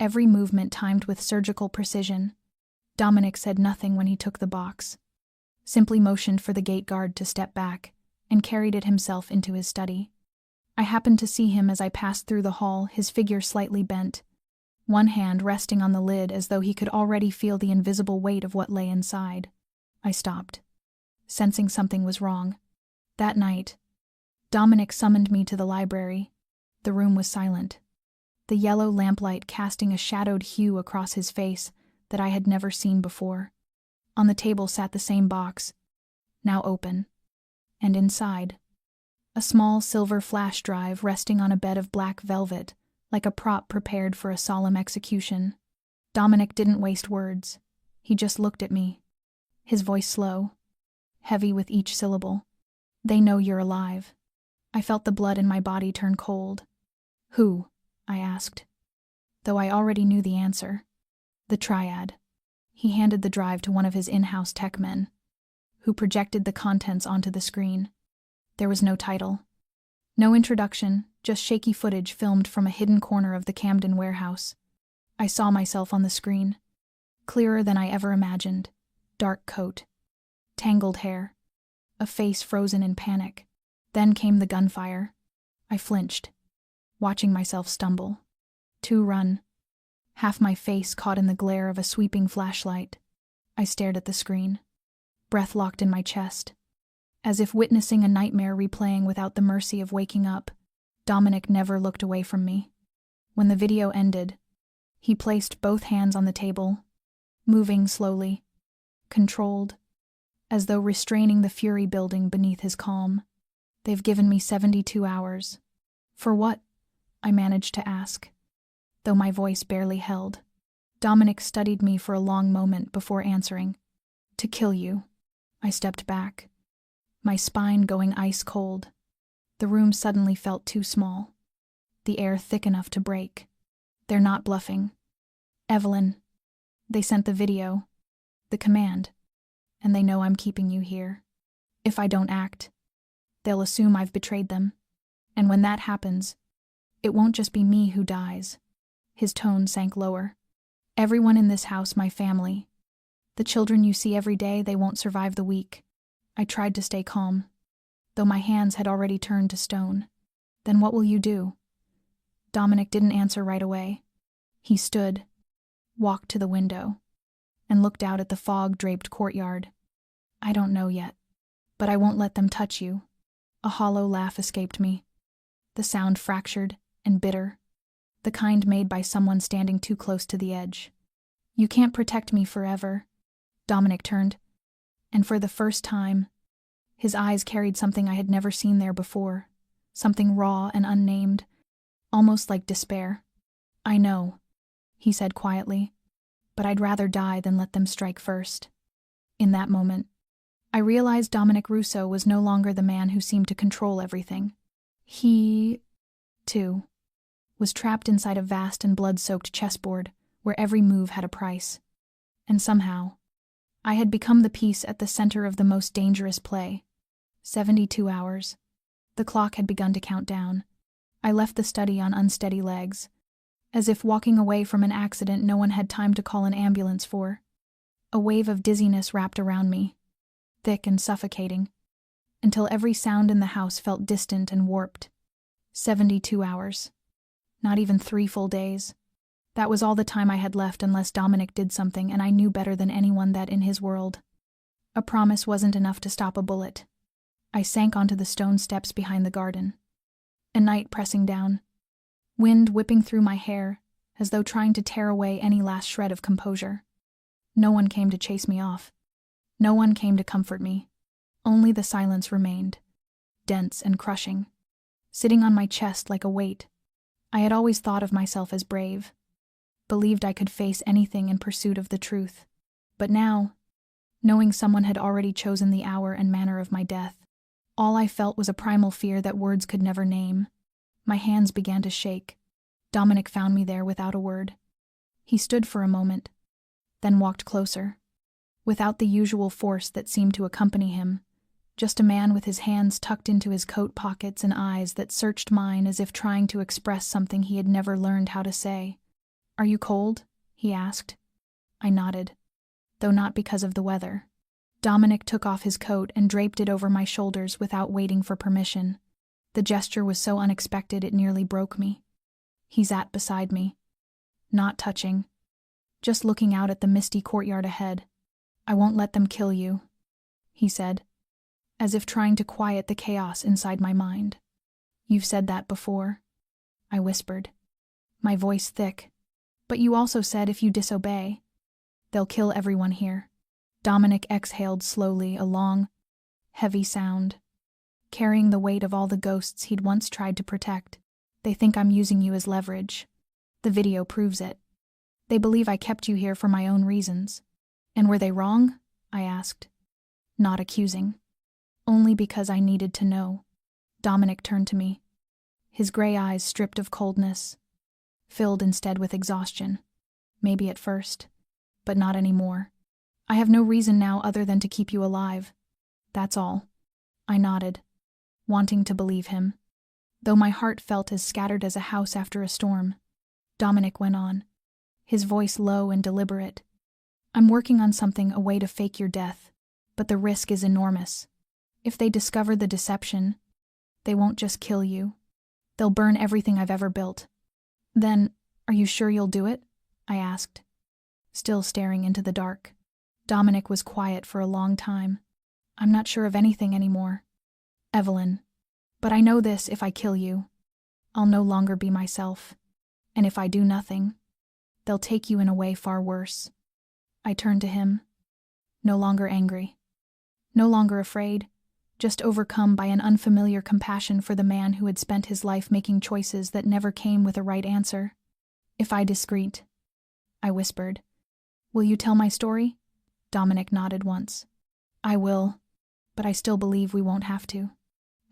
Every movement timed with surgical precision. Dominic said nothing when he took the box, simply motioned for the gate guard to step back, and carried it himself into his study. I happened to see him as I passed through the hall, his figure slightly bent, one hand resting on the lid as though he could already feel the invisible weight of what lay inside. I stopped, sensing something was wrong. That night, Dominic summoned me to the library. The room was silent, the yellow lamplight casting a shadowed hue across his face that I had never seen before. On the table sat the same box, now open, and inside, a small silver flash drive resting on a bed of black velvet, like a prop prepared for a solemn execution. Dominic didn't waste words. He just looked at me, his voice slow, heavy with each syllable. "They know you're alive." I felt the blood in my body turn cold. "Who?" I asked, though I already knew the answer. "The Triad." He handed the drive to one of his in-house tech men, who projected the contents onto the screen. There was no title, no introduction, just shaky footage filmed from a hidden corner of the Camden warehouse. I saw myself on the screen, clearer than I ever imagined. Dark coat, tangled hair, a face frozen in panic. Then came the gunfire. I flinched, watching myself stumble. To run. Half my face caught in the glare of a sweeping flashlight. I stared at the screen, breath locked in my chest, as if witnessing a nightmare replaying without the mercy of waking up. Dominic never looked away from me. When the video ended, he placed both hands on the table, moving slowly, controlled, as though restraining the fury building beneath his calm. "They've given me 72 hours. For what?" I managed to ask, though my voice barely held. Dominic studied me for a long moment before answering. "To kill you." I stepped back, my spine going ice cold. The room suddenly felt too small, the air thick enough to break. "They're not bluffing. Evelyn, they sent the video, the command, and they know I'm keeping you here. If I don't act, they'll assume I've betrayed them. And when that happens, it won't just be me who dies." His tone sank lower. "Everyone in this house, my family. The children you see every day, they won't survive the week." I tried to stay calm, though my hands had already turned to stone. "Then what will you do?" Dominic didn't answer right away. He stood, walked to the window, and looked out at the fog-draped courtyard. "I don't know yet, but I won't let them touch you." A hollow laugh escaped me, the sound fractured and bitter, the kind made by someone standing too close to the edge. "You can't protect me forever." Dominic turned, and for the first time, his eyes carried something I had never seen there before, something raw and unnamed, almost like despair. "I know," he said quietly, "but I'd rather die than let them strike first." In that moment, I realized Dominic Russo was no longer the man who seemed to control everything. He, too, was trapped inside a vast and blood-soaked chessboard where every move had a price. And somehow, I had become the piece at the center of the most dangerous play. 72 hours. The clock had begun to count down. I left the study on unsteady legs, as if walking away from an accident no one had time to call an ambulance for. A wave of dizziness wrapped around me, thick and suffocating, until every sound in the house felt distant and warped. 72 hours. Not even 3 full days. That was all the time I had left unless Dominic did something, and I knew better than anyone that in his world, a promise wasn't enough to stop a bullet. I sank onto the stone steps behind the garden. A night pressing down, wind whipping through my hair, as though trying to tear away any last shred of composure. No one came to chase me off. No one came to comfort me. Only the silence remained, dense and crushing, sitting on my chest like a weight. I had always thought of myself as brave, believed I could face anything in pursuit of the truth. But now, knowing someone had already chosen the hour and manner of my death, all I felt was a primal fear that words could never name. My hands began to shake. Dominic found me there without a word. He stood for a moment, then walked closer, without the usual force that seemed to accompany him, Just a man with his hands tucked into his coat pockets and eyes that searched mine as if trying to express something he had never learned how to say. "Are you cold?" he asked. I nodded, though not because of the weather. Dominic took off his coat and draped it over my shoulders without waiting for permission. The gesture was so unexpected it nearly broke me. He sat beside me, not touching, just looking out at the misty courtyard ahead. "I won't let them kill you," he said, as if trying to quiet the chaos inside my mind. "You've said that before," I whispered, my voice thick. "But you also said if you disobey, they'll kill everyone here." Dominic exhaled slowly, a long, heavy sound, carrying the weight of all the ghosts he'd once tried to protect. "They think I'm using you as leverage. The video proves it. They believe I kept you here for my own reasons." "And were they wrong?" I asked, not accusing. "Only because I needed to know." Dominic turned to me, his gray eyes stripped of coldness, filled instead with exhaustion. "Maybe at first, but not anymore. I have no reason now other than to keep you alive. That's all." I nodded, wanting to believe him, though my heart felt as scattered as a house after a storm. Dominic went on, his voice low and deliberate. "I'm working on something, a way to fake your death, but the risk is enormous. If they discover the deception, they won't just kill you. They'll burn everything I've ever built." "Then, are you sure you'll do it?" I asked, still staring into the dark. Dominic was quiet for a long time. "I'm not sure of anything anymore, Evelyn. But I know this: if I kill you, I'll no longer be myself. And if I do nothing, they'll take you in a way far worse." I turned to him, no longer angry, no longer afraid, just overcome by an unfamiliar compassion for the man who had spent his life making choices that never came with a right answer. "If I discreet," I whispered, "will you tell my story?" Dominic nodded once. "I will, but I still believe we won't have to."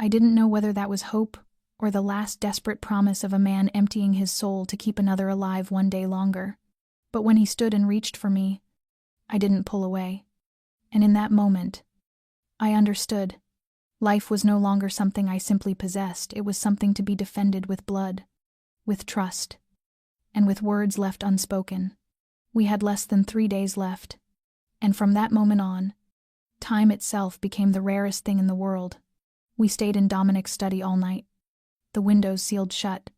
I didn't know whether that was hope or the last desperate promise of a man emptying his soul to keep another alive one day longer. But when he stood and reached for me, I didn't pull away. And in that moment, I understood. Life was no longer something I simply possessed. It was something to be defended with blood, with trust, and with words left unspoken. We had less than 3 days left, and from that moment on, time itself became the rarest thing in the world. We stayed in Dominic's study all night, the windows sealed shut,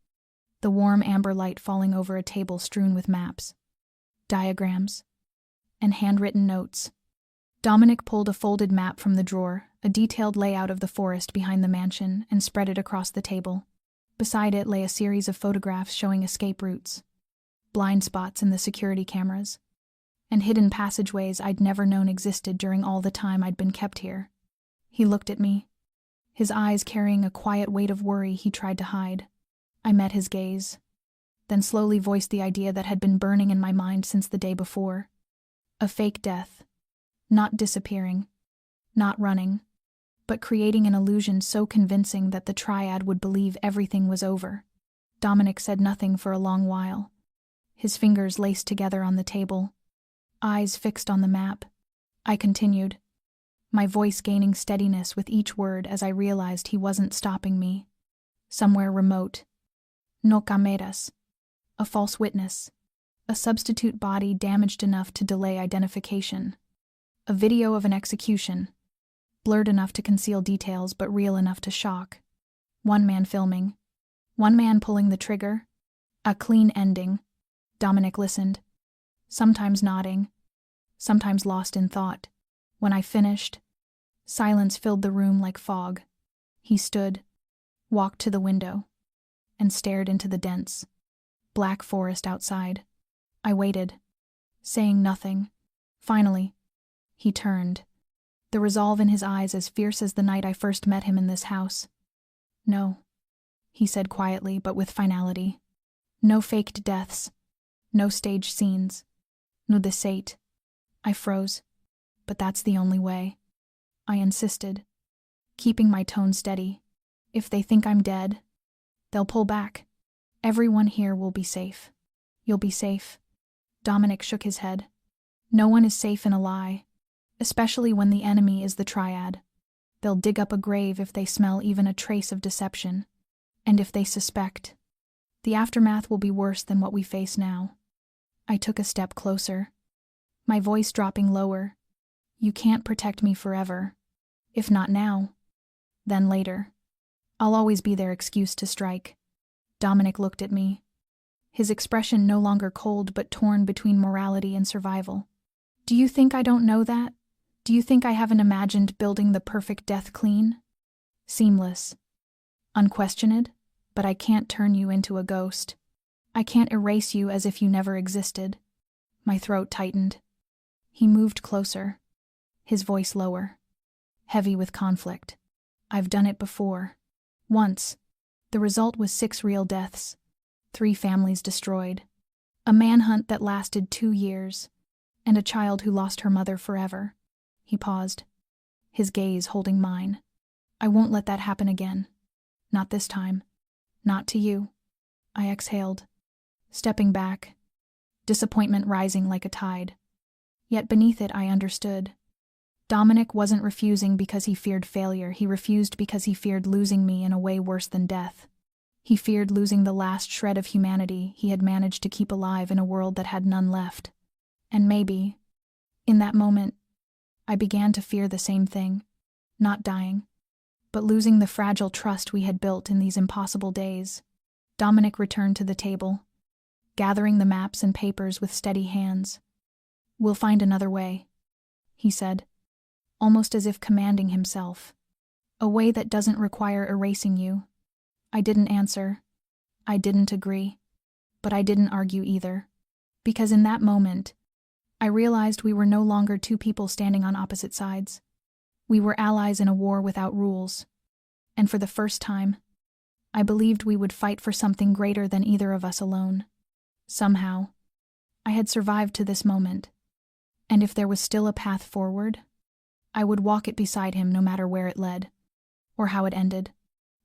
the warm amber light falling over a table strewn with maps, diagrams, and handwritten notes. Dominic pulled a folded map from the drawer, a detailed layout of the forest behind the mansion, and spread it across the table. Beside it lay a series of photographs showing escape routes, blind spots in the security cameras, and hidden passageways I'd never known existed during all the time I'd been kept here. He looked at me, his eyes carrying a quiet weight of worry he tried to hide. I met his gaze, then slowly voiced the idea that had been burning in my mind since the day before. A fake death. Not disappearing, not running, but creating an illusion so convincing that the triad would believe everything was over. Dominic said nothing for a long while, his fingers laced together on the table, eyes fixed on the map. I continued, my voice gaining steadiness with each word as I realized he wasn't stopping me. Somewhere remote, no cameras, a false witness, a substitute body damaged enough to delay identification. A video of an execution, blurred enough to conceal details but real enough to shock. One man filming, one man pulling the trigger. A clean ending. Dominic listened, sometimes nodding, sometimes lost in thought. When I finished, silence filled the room like fog. He stood, walked to the window, and stared into the dense, black forest outside. I waited, saying nothing. Finally, he turned, the resolve in his eyes as fierce as the night I first met him in this house. "No," he said quietly but with finality. "No faked deaths. No staged scenes. No deceit." I froze. "But that's the only way," I insisted, keeping my tone steady. "If they think I'm dead, they'll pull back. Everyone here will be safe. You'll be safe." Dominic shook his head. "No one is safe in a lie, especially when the enemy is the triad. They'll dig up a grave if they smell even a trace of deception. And if they suspect, the aftermath will be worse than what we face now. I took a step closer, my voice dropping lower. You can't protect me forever. If not now, then later. I'll always be their excuse to strike. Dominic looked at me, his expression no longer cold but torn between morality and survival. Do you think I don't know that? Do you think I haven't imagined building the perfect death clean? Seamless. Unquestioned, but I can't turn you into a ghost. I can't erase you as if you never existed. My throat tightened. He moved closer, his voice lower, heavy with conflict. I've done it before. Once. The result was 6 real deaths, 3 families destroyed, a manhunt that lasted 2 years, and a child who lost her mother forever. He paused, his gaze holding mine. I won't let that happen again. Not this time. Not to you. I exhaled, stepping back, disappointment rising like a tide. Yet beneath it I understood. Dominic wasn't refusing because he feared failure. He refused because he feared losing me in a way worse than death. He feared losing the last shred of humanity he had managed to keep alive in a world that had none left. And maybe, in that moment, I began to fear the same thing. Not dying, but losing the fragile trust we had built in these impossible days. Dominic returned to the table, gathering the maps and papers with steady hands. We'll find another way, he said, almost as if commanding himself. A way that doesn't require erasing you. I didn't answer. I didn't agree. But I didn't argue either. Because in that moment, I realized we were no longer 2 people standing on opposite sides. We were allies in a war without rules. And for the first time, I believed we would fight for something greater than either of us alone. Somehow, I had survived to this moment. And if there was still a path forward, I would walk it beside him no matter where it led, or how it ended.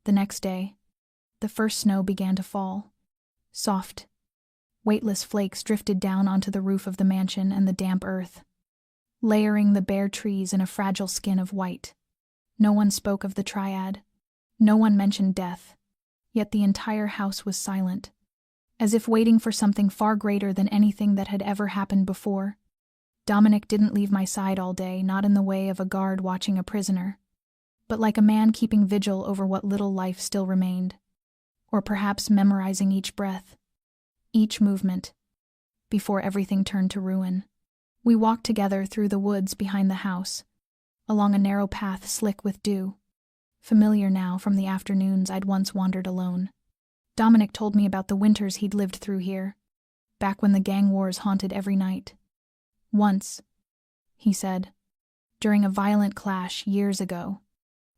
The next day, the first snow began to fall. Soft, weightless flakes drifted down onto the roof of the mansion and the damp earth, layering the bare trees in a fragile skin of white. No one spoke of the triad. No one mentioned death. Yet the entire house was silent, as if waiting for something far greater than anything that had ever happened before. Dominic didn't leave my side all day, not in the way of a guard watching a prisoner, but like a man keeping vigil over what little life still remained, or perhaps memorizing each breath, each movement, before everything turned to ruin. We walked together through the woods behind the house, along a narrow path slick with dew, familiar now from the afternoons I'd once wandered alone. Dominic told me about the winters he'd lived through here, back when the gang wars haunted every night. Once, he said, during a violent clash years ago,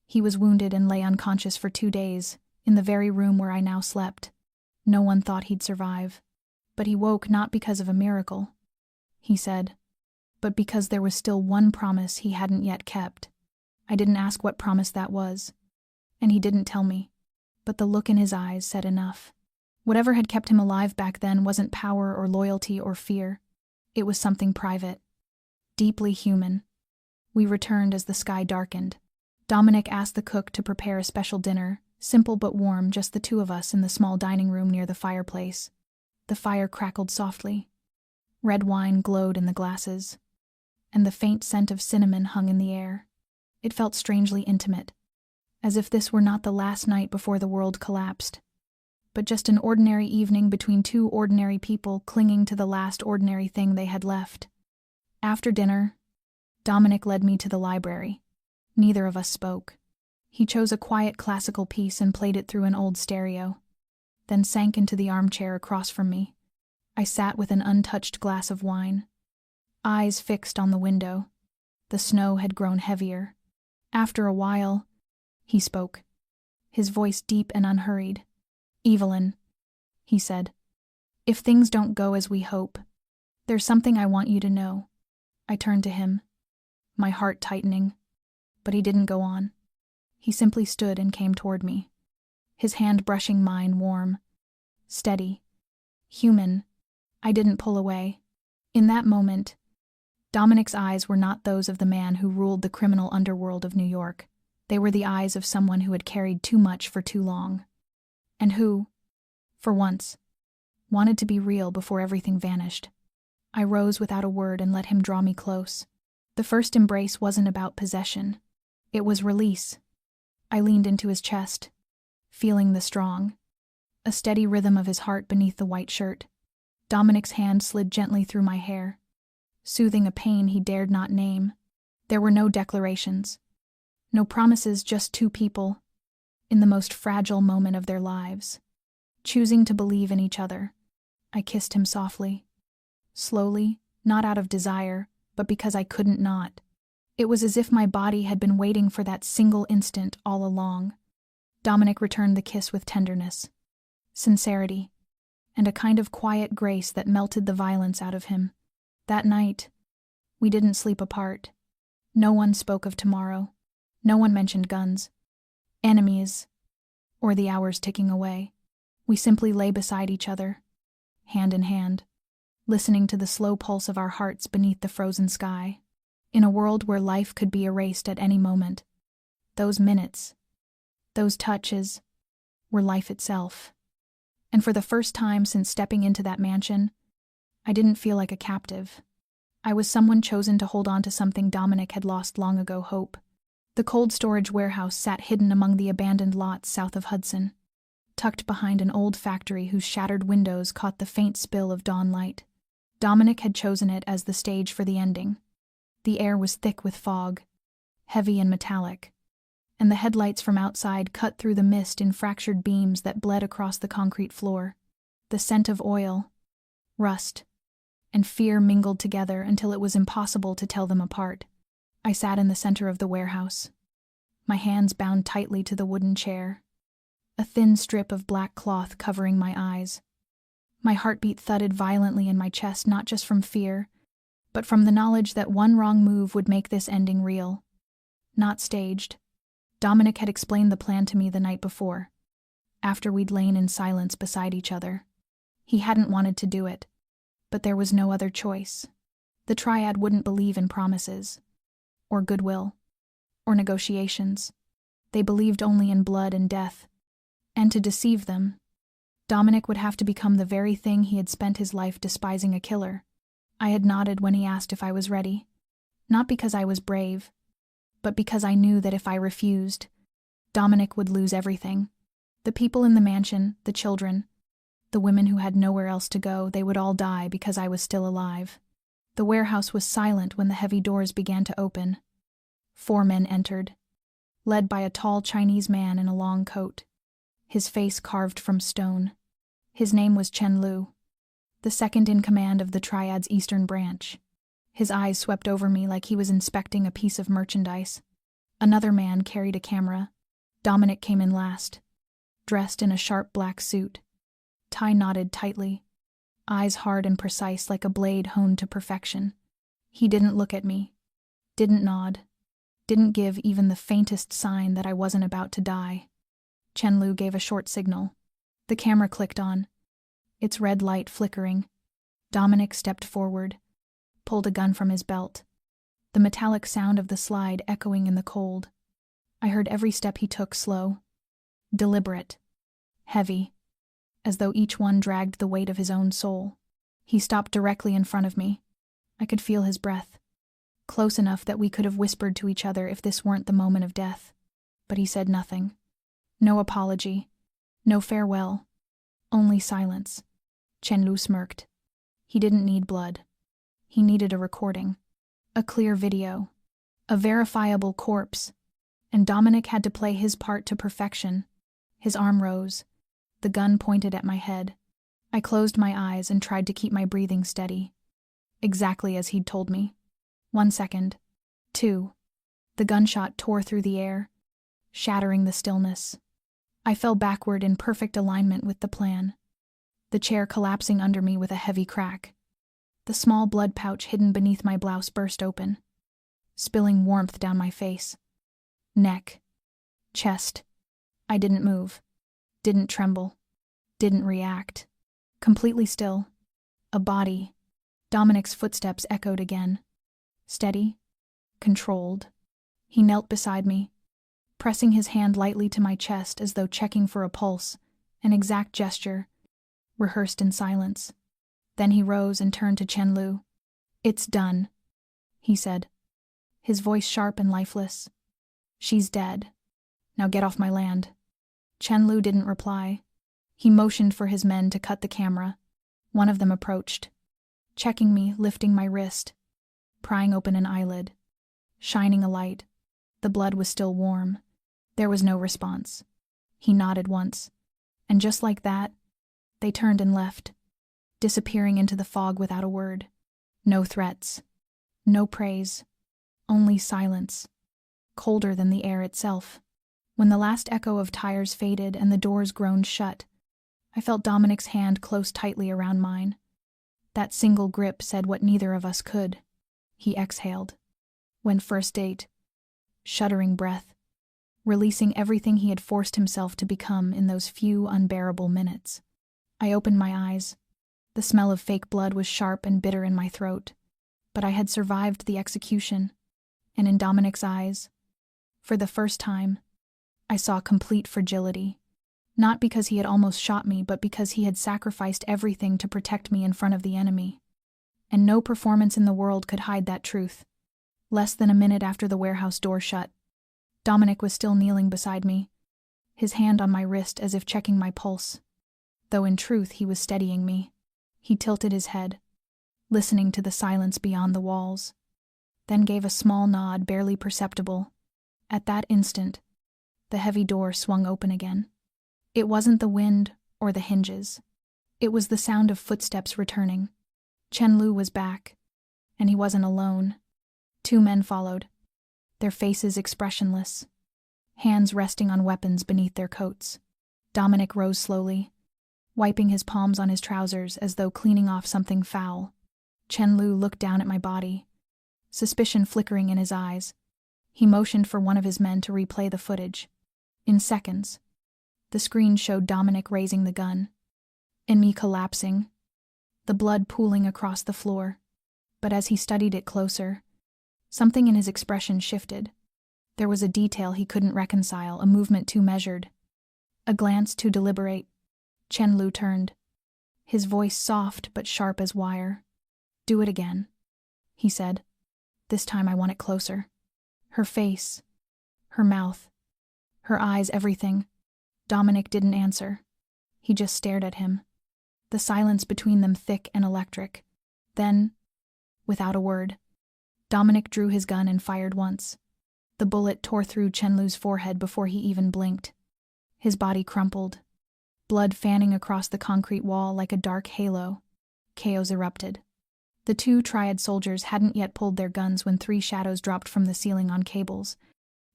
he was wounded and lay unconscious for 2 days, in the very room where I now slept. No one thought he'd survive. But he woke not because of a miracle, he said, but because there was still one promise he hadn't yet kept. I didn't ask what promise that was, and he didn't tell me, but the look in his eyes said enough. Whatever had kept him alive back then wasn't power or loyalty or fear. It was something private, deeply human. We returned as the sky darkened. Dominic asked the cook to prepare a special dinner, simple but warm, just the 2 of us in the small dining room near the fireplace. The fire crackled softly. Red wine glowed in the glasses, and the faint scent of cinnamon hung in the air. It felt strangely intimate, as if this were not the last night before the world collapsed, but just an ordinary evening between 2 ordinary people clinging to the last ordinary thing they had left. After dinner, Dominic led me to the library. Neither of us spoke. He chose a quiet classical piece and played it through an old stereo, then sank into the armchair across from me. I sat with an untouched glass of wine, eyes fixed on the window. The snow had grown heavier. After a while, he spoke, his voice deep and unhurried. "Evelyn," he said, "if things don't go as we hope, there's something I want you to know." I turned to him, my heart tightening, but he didn't go on. He simply stood and came toward me, his hand brushing mine, warm, steady, human. I didn't pull away. In that moment, Dominic's eyes were not those of the man who ruled the criminal underworld of New York. They were the eyes of someone who had carried too much for too long, and who, for once, wanted to be real before everything vanished. I rose without a word and let him draw me close. The first embrace wasn't about possession. It was release. I leaned into his chest, feeling the strong, a steady rhythm of his heart beneath the white shirt. Dominic's hand slid gently through my hair, soothing a pain he dared not name. There were no declarations, no promises, just two people, in the most fragile moment of their lives, choosing to believe in each other. I kissed him softly, slowly, not out of desire, but because I couldn't not. It was as if my body had been waiting for that single instant all along. Dominic returned the kiss with tenderness, sincerity, and a kind of quiet grace that melted the violence out of him. That night, we didn't sleep apart. No one spoke of tomorrow. No one mentioned guns, enemies, or the hours ticking away. We simply lay beside each other, hand in hand, listening to the slow pulse of our hearts beneath the frozen sky. In a world where life could be erased at any moment, those minutes, those touches, were life itself. And for the first time since stepping into that mansion, I didn't feel like a captive. I was someone chosen to hold on to something Dominic had lost long ago: hope. The cold storage warehouse sat hidden among the abandoned lots south of Hudson, tucked behind an old factory whose shattered windows caught the faint spill of dawn light. Dominic had chosen it as the stage for the ending. The air was thick with fog, heavy and metallic, and the headlights from outside cut through the mist in fractured beams that bled across the concrete floor. The scent of oil, rust, and fear mingled together until it was impossible to tell them apart. I sat in the center of the warehouse, my hands bound tightly to the wooden chair, a thin strip of black cloth covering my eyes. My heartbeat thudded violently in my chest, not just from fear, but from the knowledge that one wrong move would make this ending real, not staged. Dominic had explained the plan to me the night before, after we'd lain in silence beside each other. He hadn't wanted to do it, but there was no other choice. The triad wouldn't believe in promises, or goodwill, or negotiations. They believed only in blood and death, and to deceive them, Dominic would have to become the very thing he had spent his life despising: a killer. I had nodded when he asked if I was ready, not because I was brave, but because I knew that if I refused, Dominic would lose everything. The people in the mansion, the children, the women who had nowhere else to go, they would all die because I was still alive. The warehouse was silent when the heavy doors began to open. 4 men entered, led by a tall Chinese man in a long coat, his face carved from stone. His name was Chen Lu, the second in command of the Triad's eastern branch. His eyes swept over me like he was inspecting a piece of merchandise. Another man carried a camera. Dominic came in last, dressed in a sharp black suit, tie knotted tightly, eyes hard and precise like a blade honed to perfection. He didn't look at me, didn't nod, didn't give even the faintest sign that I wasn't about to die. Chen Lu gave a short signal. The camera clicked on, its red light flickering. Dominic stepped forward, pulled a gun from his belt, the metallic sound of the slide echoing in the cold. I heard every step he took, slow, deliberate, heavy, as though each one dragged the weight of his own soul. He stopped directly in front of me. I could feel his breath, close enough that we could have whispered to each other if this weren't the moment of death. But he said nothing. No apology, no farewell, only silence. Chen Lu smirked. He didn't need blood. He needed a recording, a clear video, a verifiable corpse, and Dominic had to play his part to perfection. His arm rose, the gun pointed at my head. I closed my eyes and tried to keep my breathing steady, exactly as he'd told me. 1 second, 2. The gunshot tore through the air, shattering the stillness. I fell backward in perfect alignment with the plan, the chair collapsing under me with a heavy crack. The small blood pouch hidden beneath my blouse burst open, spilling warmth down my face, neck, chest. I didn't move, didn't tremble, didn't react. Completely still. A body. Dominic's footsteps echoed again. Steady, controlled. He knelt beside me, pressing his hand lightly to my chest as though checking for a pulse, an exact gesture, rehearsed in silence. Then he rose and turned to Chen Lu. "It's done," he said, his voice sharp and lifeless. "She's dead. Now get off my land." Chen Lu didn't reply. He motioned for his men to cut the camera. One of them approached, checking me, lifting my wrist, prying open an eyelid, shining a light. The blood was still warm. There was no response. He nodded once, and just like that, they turned and left, disappearing into the fog without a word. No threats, no praise, only silence, colder than the air itself. When the last echo of tires faded and the doors groaned shut, I felt Dominic's hand close tightly around mine. That single grip said what neither of us could. He exhaled. Went first date. Shuddering breath, releasing everything he had forced himself to become in those few unbearable minutes. I opened my eyes. The smell of fake blood was sharp and bitter in my throat, but I had survived the execution, and in Dominic's eyes, for the first time, I saw complete fragility. Not because he had almost shot me, but because he had sacrificed everything to protect me in front of the enemy. And no performance in the world could hide that truth. Less than a minute after the warehouse door shut, Dominic was still kneeling beside me, his hand on my wrist as if checking my pulse, though in truth he was steadying me. He tilted his head, listening to the silence beyond the walls, then gave a small nod, barely perceptible. At that instant, the heavy door swung open again. It wasn't the wind or the hinges. It was the sound of footsteps returning. Chen Lu was back, and he wasn't alone. 2 men followed, their faces expressionless, hands resting on weapons beneath their coats. Dominic rose slowly, wiping his palms on his trousers as though cleaning off something foul. Chen Lu looked down at my body, suspicion flickering in his eyes. He motioned for one of his men to replay the footage. In seconds, the screen showed Dominic raising the gun, and me collapsing, the blood pooling across the floor. But as he studied it closer, something in his expression shifted. There was a detail he couldn't reconcile, a movement too measured, a glance too deliberate. Chen Lu turned, his voice soft but sharp as wire. "Do it again," he said. "This time I want it closer." Her face, her mouth, her eyes, everything. Dominic didn't answer. He just stared at him, the silence between them thick and electric. Then, without a word, Dominic drew his gun and fired once. The bullet tore through Chen Lu's forehead before he even blinked. His body crumpled, blood fanning across the concrete wall like a dark halo. Chaos erupted. The 2 triad soldiers hadn't yet pulled their guns when 3 shadows dropped from the ceiling on cables,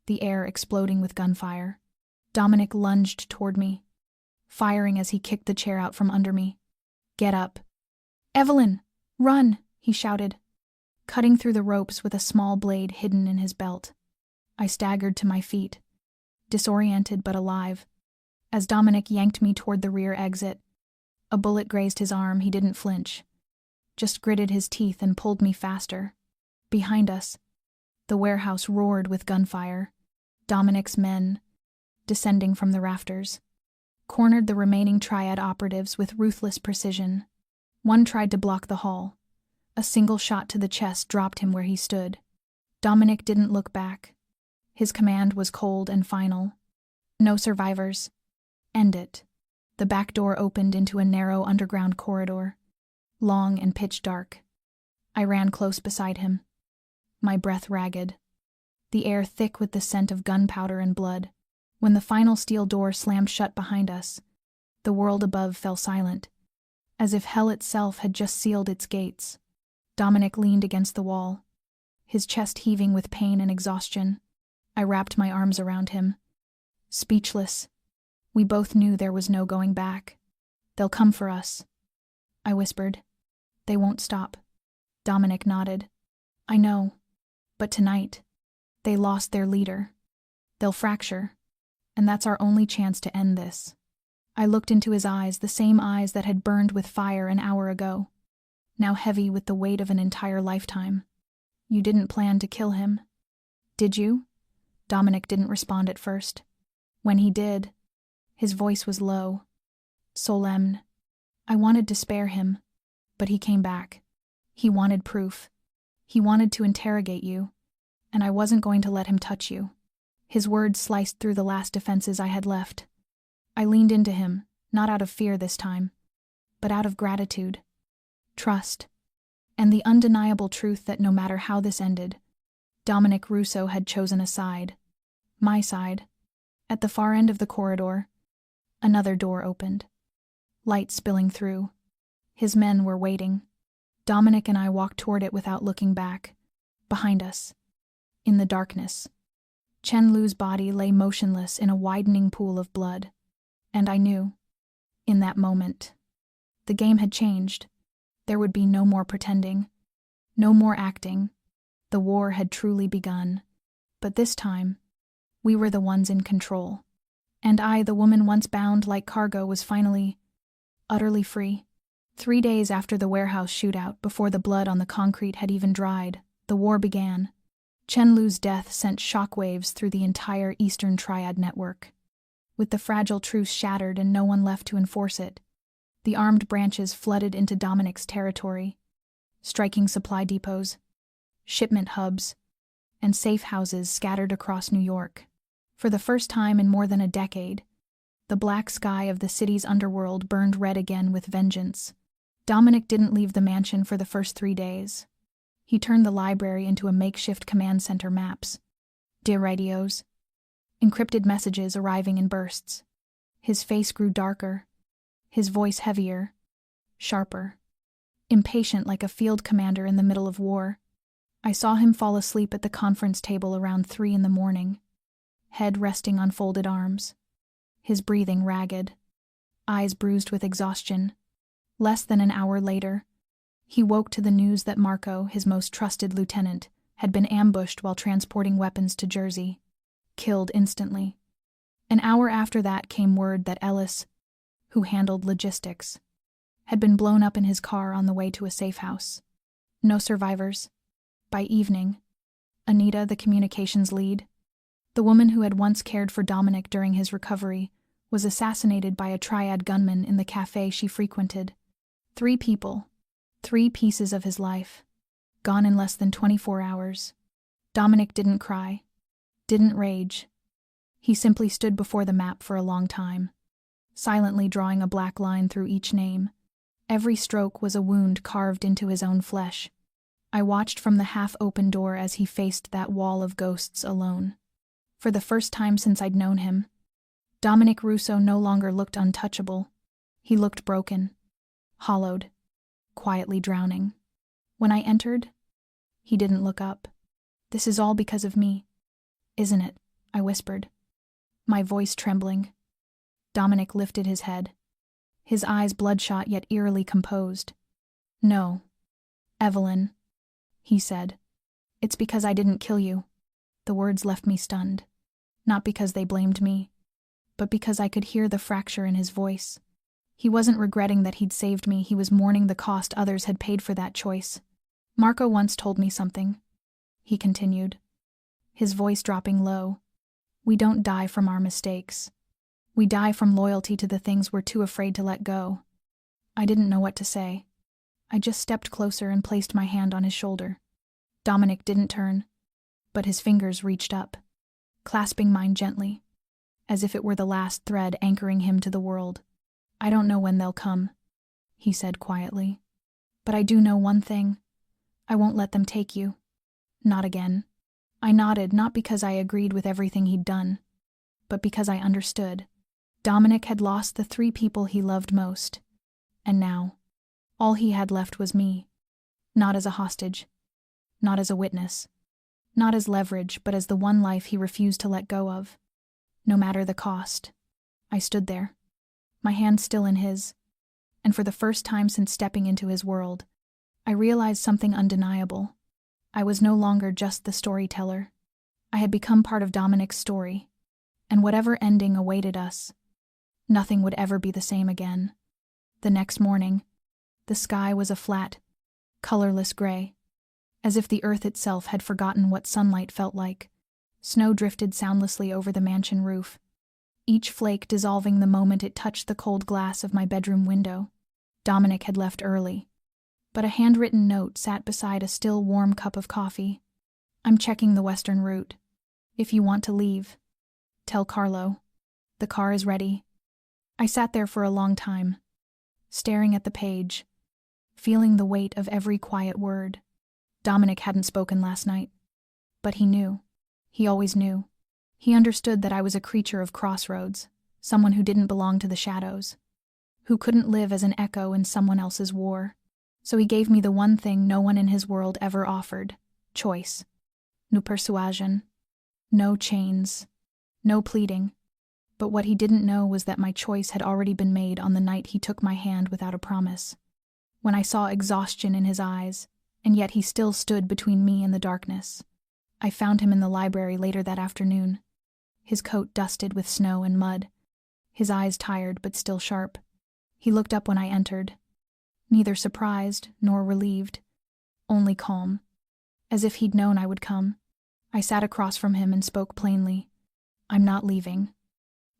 the air exploding with gunfire. Dominic lunged toward me, firing as he kicked the chair out from under me. "Get up. Evelyn, run!" he shouted, cutting through the ropes with a small blade hidden in his belt. I staggered to my feet, disoriented but alive, as Dominic yanked me toward the rear exit. A bullet grazed his arm. He didn't flinch, just gritted his teeth and pulled me faster. Behind us, the warehouse roared with gunfire. Dominic's men, descending from the rafters, cornered the remaining triad operatives with ruthless precision. One tried to block the hall. A single shot to the chest dropped him where he stood. Dominic didn't look back. His command was cold and final. "No survivors. End it." The back door opened into a narrow underground corridor, long and pitch dark. I ran close beside him, my breath ragged, the air thick with the scent of gunpowder and blood. When the final steel door slammed shut behind us, the world above fell silent, as if hell itself had just sealed its gates. Dominic leaned against the wall, his chest heaving with pain and exhaustion. I wrapped my arms around him, speechless. We both knew there was no going back. "They'll come for us," I whispered. "They won't stop." Dominic nodded. "I know, but tonight, they lost their leader. They'll fracture, and that's our only chance to end this." I looked into his eyes, the same eyes that had burned with fire an hour ago, now heavy with the weight of an entire lifetime. "You didn't plan to kill him, did you?" Dominic didn't respond at first. When he did, his voice was low, solemn. I wanted to spare him, but he came back. He wanted proof. He wanted to interrogate you, and I wasn't going to let him touch you. His words sliced through the last defenses I had left. I leaned into him, not out of fear this time, but out of gratitude, trust, and the undeniable truth that no matter how this ended, Dominic Russo had chosen a side. My side. At the far end of the corridor, another door opened. Light spilling through. His men were waiting. Dominic and I walked toward it without looking back. Behind us, in the darkness, Chen Lu's body lay motionless in a widening pool of blood. And I knew, in that moment, the game had changed. There would be no more pretending, no more acting. The war had truly begun. But this time, we were the ones in control. And I, the woman once bound like cargo, was finally, utterly free. 3 days after the warehouse shootout, before the blood on the concrete had even dried, the war began. Chen Lu's death sent shockwaves through the entire Eastern Triad network. With the fragile truce shattered and no one left to enforce it, the armed branches flooded into Dominic's territory, striking supply depots, shipment hubs, and safe houses scattered across New York. For the first time in more than a decade, the black sky of the city's underworld burned red again with vengeance. Dominic didn't leave the mansion for the first 3 days. He turned the library into a makeshift command center. Maps, radios, encrypted messages arriving in bursts. His face grew darker, his voice heavier, sharper, impatient like a field commander in the middle of war. I saw him fall asleep at the conference table around 3 a.m, head resting on folded arms, his breathing ragged, eyes bruised with exhaustion. Less than an hour later, he woke to the news that Marco, his most trusted lieutenant, had been ambushed while transporting weapons to Jersey, killed instantly. An hour after that came word that Ellis, who handled logistics, had been blown up in his car on the way to a safe house. No survivors. By evening, Anita, the communications lead, the woman who had once cared for Dominic during his recovery, was assassinated by a Triad gunman in the cafe she frequented. 3 people, 3 pieces of his life, gone in less than 24 hours. Dominic didn't cry, didn't rage. He simply stood before the map for a long time, silently drawing a black line through each name. Every stroke was a wound carved into his own flesh. I watched from the half-open door as he faced that wall of ghosts alone. For the first time since I'd known him, Dominic Russo no longer looked untouchable. He looked broken, hollowed, quietly drowning. When I entered, he didn't look up. "This is all because of me, isn't it?" I whispered, my voice trembling. Dominic lifted his head, his eyes bloodshot yet eerily composed. "No, Evelyn," he said. "It's because I didn't kill you." The words left me stunned, not because they blamed me, but because I could hear the fracture in his voice. He wasn't regretting that he'd saved me, he was mourning the cost others had paid for that choice. "Marco once told me something," he continued, his voice dropping low. "We don't die from our mistakes. We die from loyalty to the things we're too afraid to let go." I didn't know what to say. I just stepped closer and placed my hand on his shoulder. Dominic didn't turn, but his fingers reached up, clasping mine gently, as if it were the last thread anchoring him to the world. "I don't know when they'll come," he said quietly, "but I do know one thing. I won't let them take you. Not again." I nodded, not because I agreed with everything he'd done, but because I understood. Dominic had lost the 3 people he loved most, and now, all he had left was me. Not as a hostage, not as a witness, not as leverage, but as the one life he refused to let go of. No matter the cost. I stood there, my hand still in his, and for the first time since stepping into his world, I realized something undeniable. I was no longer just the storyteller. I had become part of Dominic's story, and whatever ending awaited us, nothing would ever be the same again. The next morning, the sky was a flat, colorless gray, as if the earth itself had forgotten what sunlight felt like. Snow drifted soundlessly over the mansion roof, each flake dissolving the moment it touched the cold glass of my bedroom window. Dominic had left early, but a handwritten note sat beside a still warm cup of coffee. I'm checking the western route. If you want to leave, tell Carlo. The car is ready. I sat there for a long time, staring at the page, feeling the weight of every quiet word. Dominic hadn't spoken last night, but he knew. He always knew. He understood that I was a creature of crossroads, someone who didn't belong to the shadows, who couldn't live as an echo in someone else's war. So he gave me the one thing no one in his world ever offered: choice. No persuasion, no chains, no pleading. But what he didn't know was that my choice had already been made on the night he took my hand without a promise. When I saw exhaustion in his eyes, and yet he still stood between me and the darkness. I found him in the library later that afternoon, his coat dusted with snow and mud, his eyes tired but still sharp. He looked up when I entered, neither surprised nor relieved, only calm, as if he'd known I would come. I sat across from him and spoke plainly. I'm not leaving.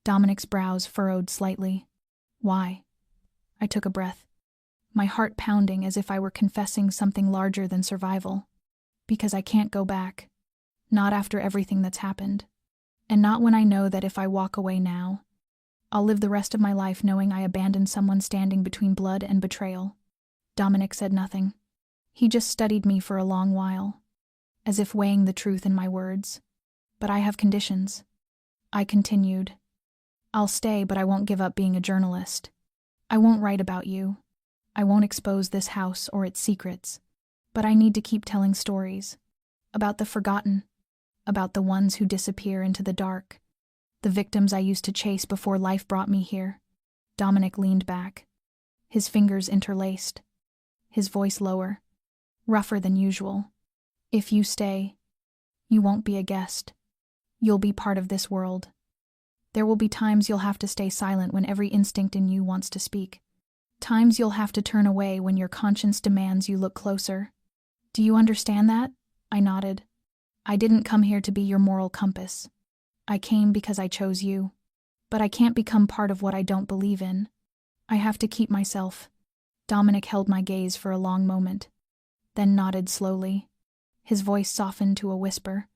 Dominic's brows furrowed slightly. Why? I took a breath, my heart pounding as if I were confessing something larger than survival. Because I can't go back. Not after everything that's happened. And not when I know that if I walk away now, I'll live the rest of my life knowing I abandoned someone standing between blood and betrayal. Dominic said nothing. He just studied me for a long while, as if weighing the truth in my words. But I have conditions. I continued. I'll stay, but I won't give up being a journalist. I won't write about you. I won't expose this house or its secrets. But I need to keep telling stories. About the forgotten. About the ones who disappear into the dark. The victims I used to chase before life brought me here. Dominic leaned back, his fingers interlaced, his voice lower, rougher than usual. If you stay, you won't be a guest. You'll be part of this world. There will be times you'll have to stay silent when every instinct in you wants to speak. Times you'll have to turn away when your conscience demands you look closer. Do you understand that? I nodded. I didn't come here to be your moral compass. I came because I chose you. But I can't become part of what I don't believe in. I have to keep myself. Dominic held my gaze for a long moment, then nodded slowly. His voice softened to a whisper.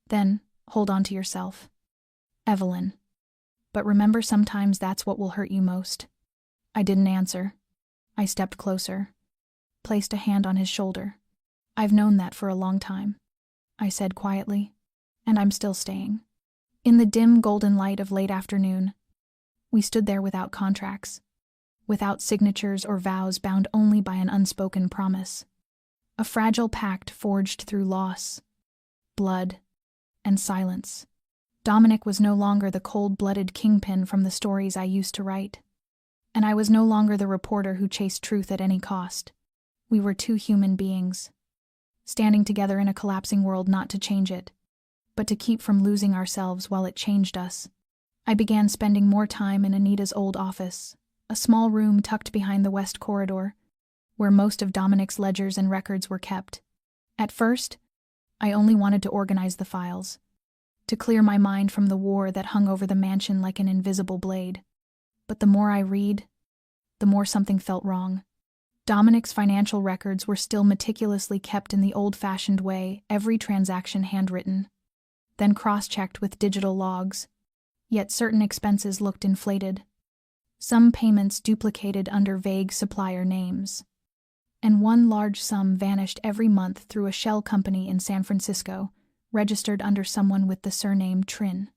Then, hold on to yourself. Evelyn. But remember, sometimes that's what will hurt you most. I didn't answer. I stepped closer, placed a hand on his shoulder. I've known that for a long time, I said quietly, and I'm still staying. In the dim golden light of late afternoon, we stood there without contracts, without signatures or vows, bound only by an unspoken promise. A fragile pact forged through loss, blood, and silence. Dominic was no longer the cold-blooded kingpin from the stories I used to write, and I was no longer the reporter who chased truth at any cost. We were two human beings, standing together in a collapsing world, not to change it, but to keep from losing ourselves while it changed us. I began spending more time in Anita's old office, a small room tucked behind the west corridor, where most of Dominic's ledgers and records were kept. At first, I only wanted to organize the files, to clear my mind from the war that hung over the mansion like an invisible blade. But the more I read, the more something felt wrong. Dominic's financial records were still meticulously kept in the old-fashioned way, every transaction handwritten, then cross-checked with digital logs. Yet certain expenses looked inflated, some payments duplicated under vague supplier names, and one large sum vanished every month through a shell company in San Francisco, registered under someone with the surname Trin.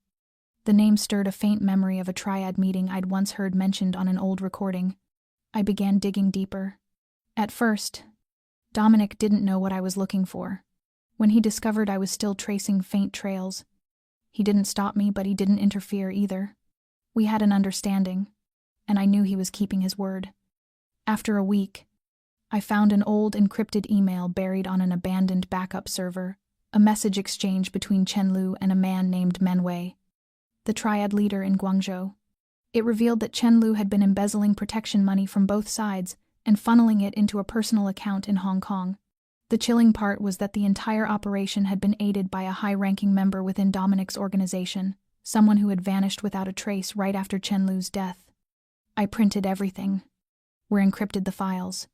The name stirred a faint memory of a triad meeting I'd once heard mentioned on an old recording. I began digging deeper. At first, Dominic didn't know what I was looking for. When he discovered I was still tracing faint trails, he didn't stop me, but he didn't interfere either. We had an understanding, and I knew he was keeping his word. After a week, I found an old encrypted email buried on an abandoned backup server, a message exchange between Chen Lu and a man named Menwei, the triad leader in Guangzhou. It revealed that Chen Lu had been embezzling protection money from both sides and funneling it into a personal account in Hong Kong. The chilling part was that the entire operation had been aided by a high-ranking member within Dominic's organization, someone who had vanished without a trace right after Chen Lu's death. I printed everything, encrypted the files,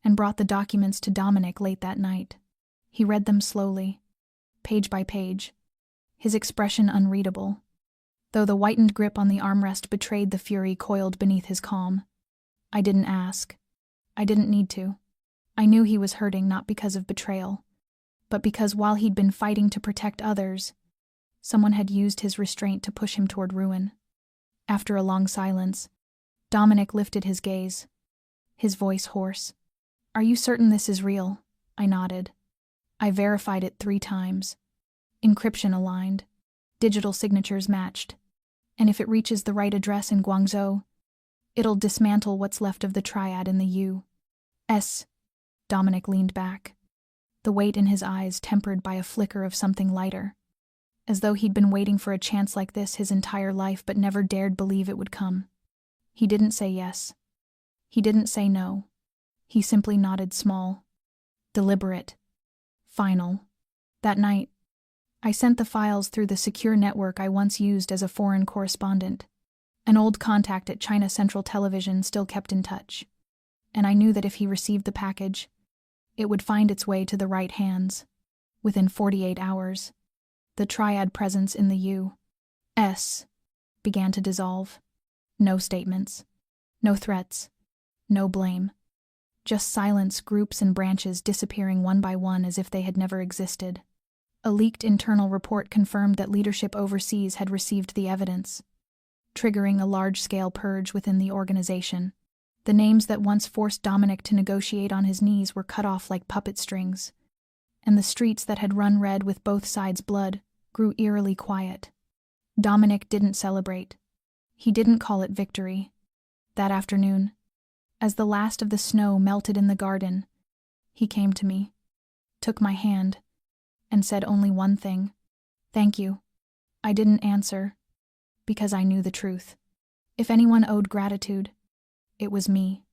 and brought the documents to Dominic late that night. He read them slowly, page by page, his expression unreadable, though the whitened grip on the armrest betrayed the fury coiled beneath his calm. I didn't ask. I didn't need to. I knew he was hurting not because of betrayal, but because while he'd been fighting to protect others, someone had used his restraint to push him toward ruin. After a long silence, Dominic lifted his gaze, his voice hoarse. "Are you certain this is real?" I nodded. "I verified it 3 times. Encryption aligned. Digital signatures matched. And if it reaches the right address in Guangzhou, it'll dismantle what's left of the triad in the U.S." Dominic leaned back, the weight in his eyes tempered by a flicker of something lighter, as though he'd been waiting for a chance like this his entire life but never dared believe it would come. He didn't say yes. He didn't say no. He simply nodded small, deliberate, final. That night, I sent the files through the secure network I once used as a foreign correspondent. An old contact at China Central Television still kept in touch, and I knew that if he received the package, it would find its way to the right hands. Within 48 hours, the triad presence in the U.S. began to dissolve. No statements, no threats, no blame. Just silence, groups and branches disappearing one by one as if they had never existed. A leaked internal report confirmed that leadership overseas had received the evidence, triggering a large-scale purge within the organization. The names that once forced Dominic to negotiate on his knees were cut off like puppet strings, and the streets that had run red with both sides' blood grew eerily quiet. Dominic didn't celebrate. He didn't call it victory. That afternoon, as the last of the snow melted in the garden, he came to me, took my hand, and said only one thing: "Thank you." I didn't answer, because I knew the truth. If anyone owed gratitude, it was me.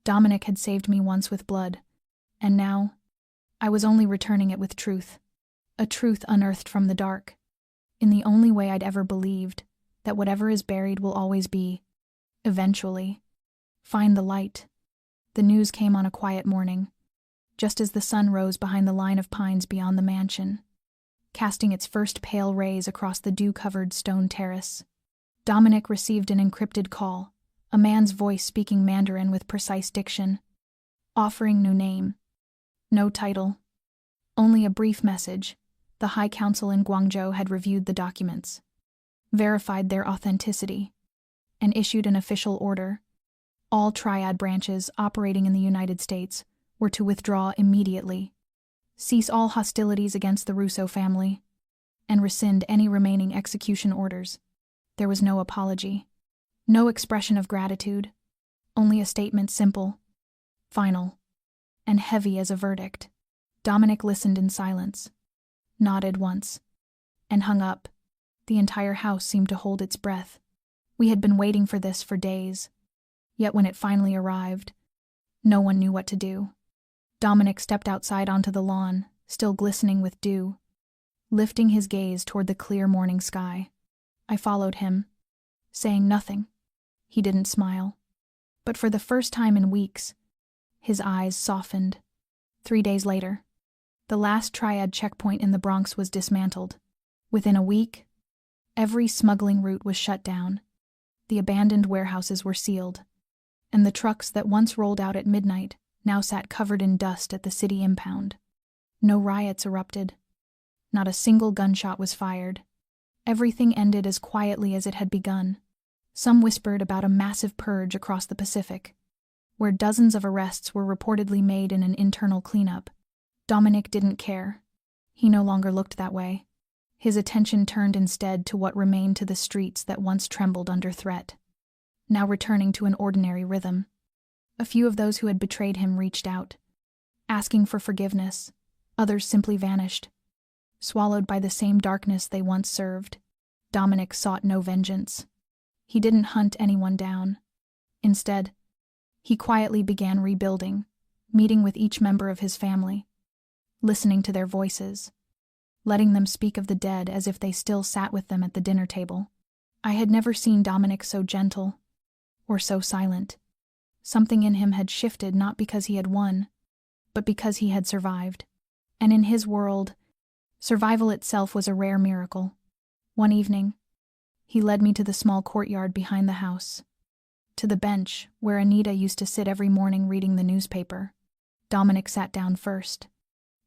Dominic had saved me once with blood, and now I was only returning it with truth. A truth unearthed from the dark, in the only way I'd ever believed, that whatever is buried will always be, eventually, find the light. The news came on a quiet morning, just as the sun rose behind the line of pines beyond the mansion, casting its first pale rays across the dew-covered stone terrace. Dominic received an encrypted call, a man's voice speaking Mandarin with precise diction, offering no name, no title, only a brief message. The High Council in Guangzhou had reviewed the documents, verified their authenticity, and issued an official order. All triad branches operating in the United States were to withdraw immediately, cease all hostilities against the Russo family, and rescind any remaining execution orders. There was no apology, no expression of gratitude, only a statement simple, final, and heavy as a verdict. Dominic listened in silence, nodded once, and hung up. The entire house seemed to hold its breath. We had been waiting for this for days, yet when it finally arrived, no one knew what to do. Dominic stepped outside onto the lawn, still glistening with dew, lifting his gaze toward the clear morning sky. I followed him, saying nothing. He didn't smile. But for the first time in weeks, his eyes softened. 3 days later, the last triad checkpoint in the Bronx was dismantled. Within a week, every smuggling route was shut down. The abandoned warehouses were sealed, and the trucks that once rolled out at midnight now sat covered in dust at the city impound. No riots erupted. Not a single gunshot was fired. Everything ended as quietly as it had begun. Some whispered about a massive purge across the Pacific, where dozens of arrests were reportedly made in an internal cleanup. Dominic didn't care. He no longer looked that way. His attention turned instead to what remained to the streets that once trembled under threat, now returning to an ordinary rhythm. A few of those who had betrayed him reached out, asking for forgiveness. Others simply vanished, swallowed by the same darkness they once served. Dominic sought no vengeance. He didn't hunt anyone down. Instead, he quietly began rebuilding, meeting with each member of his family, listening to their voices, letting them speak of the dead as if they still sat with them at the dinner table. I had never seen Dominic so gentle, or so silent. Something in him had shifted not because he had won, but because he had survived. And in his world, survival itself was a rare miracle. One evening, he led me to the small courtyard behind the house, to the bench where Anita used to sit every morning reading the newspaper. Dominic sat down first,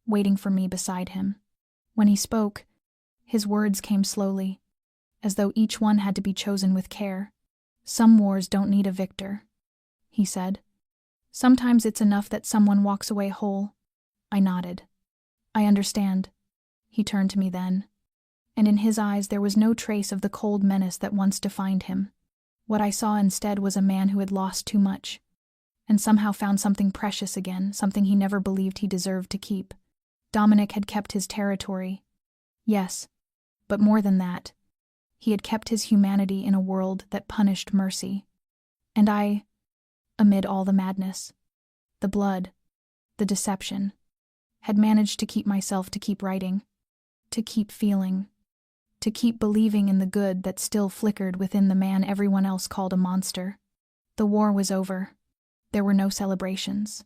waiting for me beside him. When he spoke, his words came slowly, as though each one had to be chosen with care. "Some wars don't need a victor," he said. "Sometimes it's enough that someone walks away whole." I nodded. "I understand." He turned to me then, and in his eyes there was no trace of the cold menace that once defined him. What I saw instead was a man who had lost too much, and somehow found something precious again, something he never believed he deserved to keep. Dominic had kept his territory, yes, but more than that, he had kept his humanity in a world that punished mercy. And I, amid all the madness, the blood, the deception, had managed to keep myself, to keep writing, to keep feeling, to keep believing in the good that still flickered within the man everyone else called a monster. The war was over. There were no celebrations.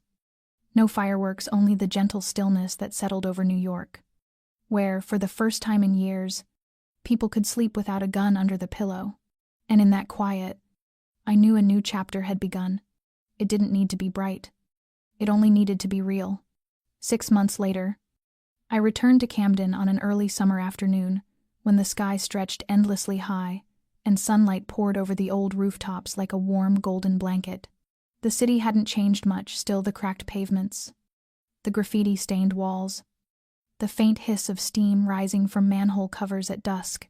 No fireworks, only the gentle stillness that settled over New York, where, for the first time in years, people could sleep without a gun under the pillow. And in that quiet, I knew a new chapter had begun. It didn't need to be bright. It only needed to be real. 6 months later, I returned to Camden on an early summer afternoon when the sky stretched endlessly high and sunlight poured over the old rooftops like a warm golden blanket. The city hadn't changed much, still the cracked pavements, the graffiti-stained walls, the faint hiss of steam rising from manhole covers at dusk.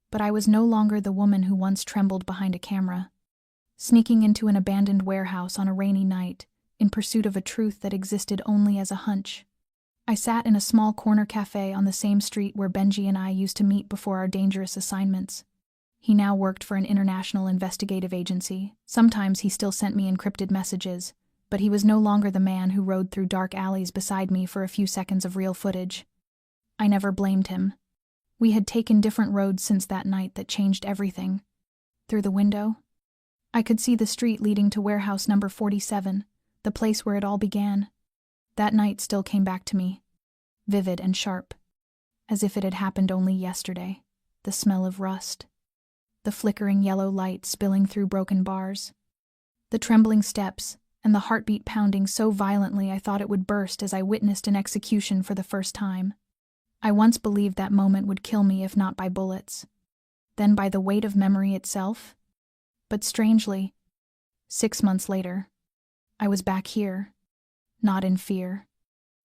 But I was no longer the woman who once trembled behind a camera, sneaking into an abandoned warehouse on a rainy night in pursuit of a truth that existed only as a hunch. I sat in a small corner cafe on the same street where Benji and I used to meet before our dangerous assignments. He now worked for an international investigative agency. Sometimes he still sent me encrypted messages, but he was no longer the man who rode through dark alleys beside me for a few seconds of real footage. I never blamed him. We had taken different roads since that night that changed everything. Through the window, I could see the street leading to warehouse number 47, the place where it all began. That night still came back to me, vivid and sharp, as if it had happened only yesterday. The smell of rust, the flickering yellow light spilling through broken bars, the trembling steps, and the heartbeat pounding so violently I thought it would burst as I witnessed an execution for the first time. I once believed that moment would kill me, if not by bullets, then by the weight of memory itself. But strangely, 6 months later, I was back here, not in fear,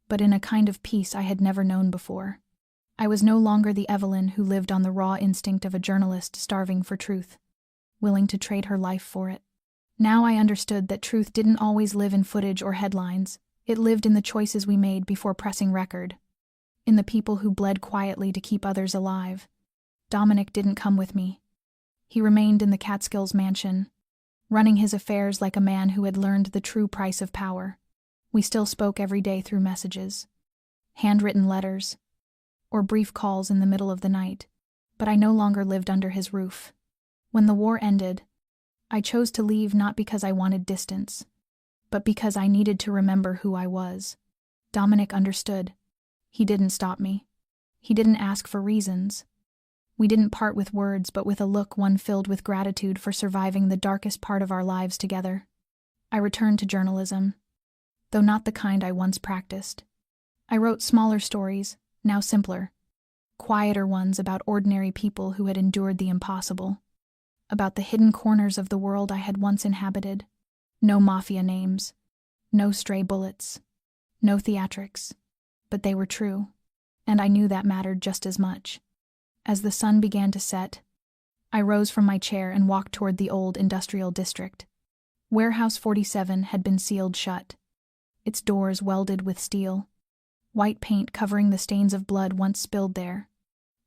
but in a kind of peace I had never known before. I was no longer the Evelyn who lived on the raw instinct of a journalist starving for truth, willing to trade her life for it. Now I understood that truth didn't always live in footage or headlines. It lived in the choices we made before pressing record, in the people who bled quietly to keep others alive. Dominic didn't come with me. He remained in the Catskills mansion, running his affairs like a man who had learned the true price of power. We still spoke every day through messages, handwritten letters, or brief calls in the middle of the night, but I no longer lived under his roof. When the war ended, I chose to leave not because I wanted distance, but because I needed to remember who I was. Dominic understood. He didn't stop me. He didn't ask for reasons. We didn't part with words, but with a look, one filled with gratitude for surviving the darkest part of our lives together. I returned to journalism, though not the kind I once practiced. I wrote smaller stories, now simpler, quieter ones about ordinary people who had endured the impossible, about the hidden corners of the world I had once inhabited. No mafia names, no stray bullets, no theatrics, but they were true, and I knew that mattered just as much. As the sun began to set, I rose from my chair and walked toward the old industrial district. Warehouse 47 had been sealed shut, its doors welded with steel, white paint covering the stains of blood once spilled there.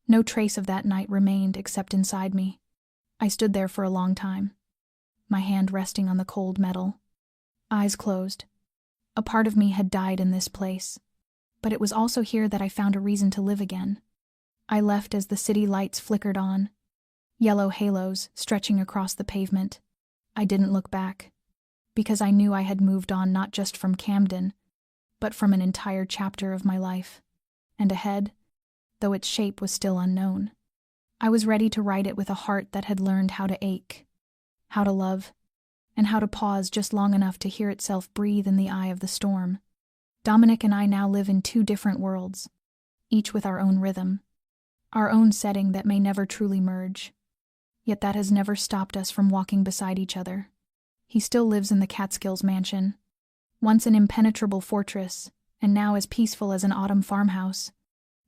No trace of that night remained except inside me. I stood there for a long time, my hand resting on the cold metal, eyes closed. A part of me had died in this place, but it was also here that I found a reason to live again. I left as the city lights flickered on, yellow halos stretching across the pavement. I didn't look back, because I knew I had moved on not just from Camden, but from an entire chapter of my life. And ahead, though its shape was still unknown, I was ready to write it with a heart that had learned how to ache, how to love, and how to pause just long enough to hear itself breathe in the eye of the storm. Dominic and I now live in two different worlds, each with our own rhythm, our own setting that may never truly merge. Yet that has never stopped us from walking beside each other. He still lives in the Catskills mansion, once an impenetrable fortress, and now as peaceful as an autumn farmhouse,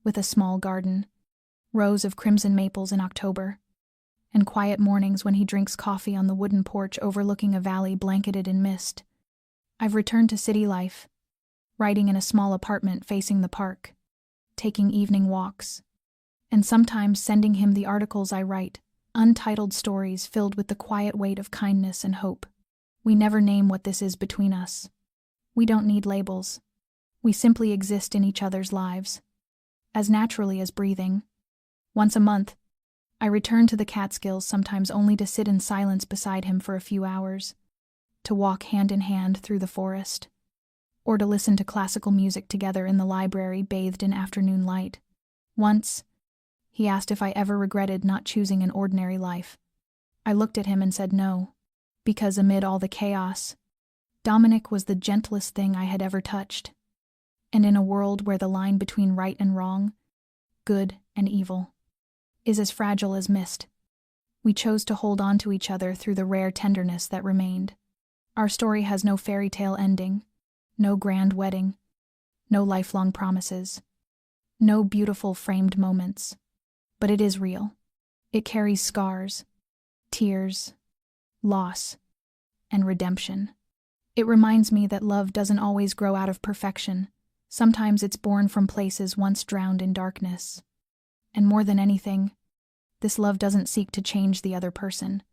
with a small garden, rows of crimson maples in October, and quiet mornings when he drinks coffee on the wooden porch overlooking a valley blanketed in mist. I've returned to city life, writing in a small apartment facing the park, taking evening walks, and sometimes sending him the articles I write, untitled stories filled with the quiet weight of kindness and hope. We never name what this is between us. We don't need labels. We simply exist in each other's lives, as naturally as breathing. Once a month, I return to the Catskills, sometimes only to sit in silence beside him for a few hours, to walk hand in hand through the forest, or to listen to classical music together in the library bathed in afternoon light. Once, he asked if I ever regretted not choosing an ordinary life. I looked at him and said no, because amid all the chaos, Dominic was the gentlest thing I had ever touched. And in a world where the line between right and wrong, good and evil, is as fragile as mist, we chose to hold on to each other through the rare tenderness that remained. Our story has no fairy tale ending, no grand wedding, no lifelong promises, no beautiful framed moments. But it is real. It carries scars, tears, loss, and redemption. It reminds me that love doesn't always grow out of perfection. Sometimes it's born from places once drowned in darkness. And more than anything, this love doesn't seek to change the other person.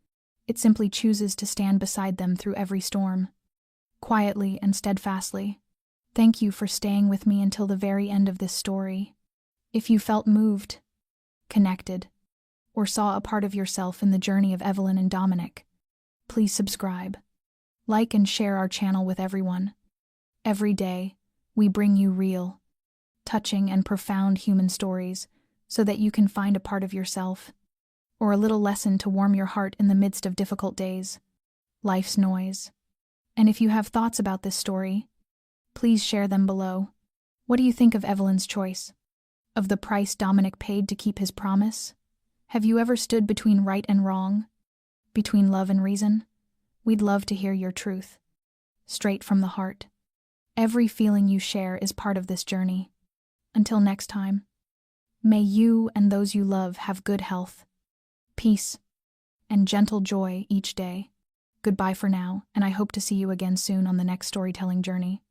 It simply chooses to stand beside them through every storm, quietly and steadfastly. Thank you for staying with me until the very end of this story. If you felt moved, connected, or saw a part of yourself in the journey of Evelyn and Dominic, please subscribe, like and share our channel with everyone. Every day, we bring you real, touching and profound human stories so that you can find a part of yourself, or a little lesson to warm your heart in the midst of difficult days, life's noise. And if you have thoughts about this story, please share them below. What do you think of Evelyn's choice? Of the price Dominic paid to keep his promise? Have you ever stood between right and wrong? Between love and reason? We'd love to hear your truth, straight from the heart. Every feeling you share is part of this journey. Until next time, may you and those you love have good health, peace, and gentle joy each day. Goodbye for now, and I hope to see you again soon on the next storytelling journey.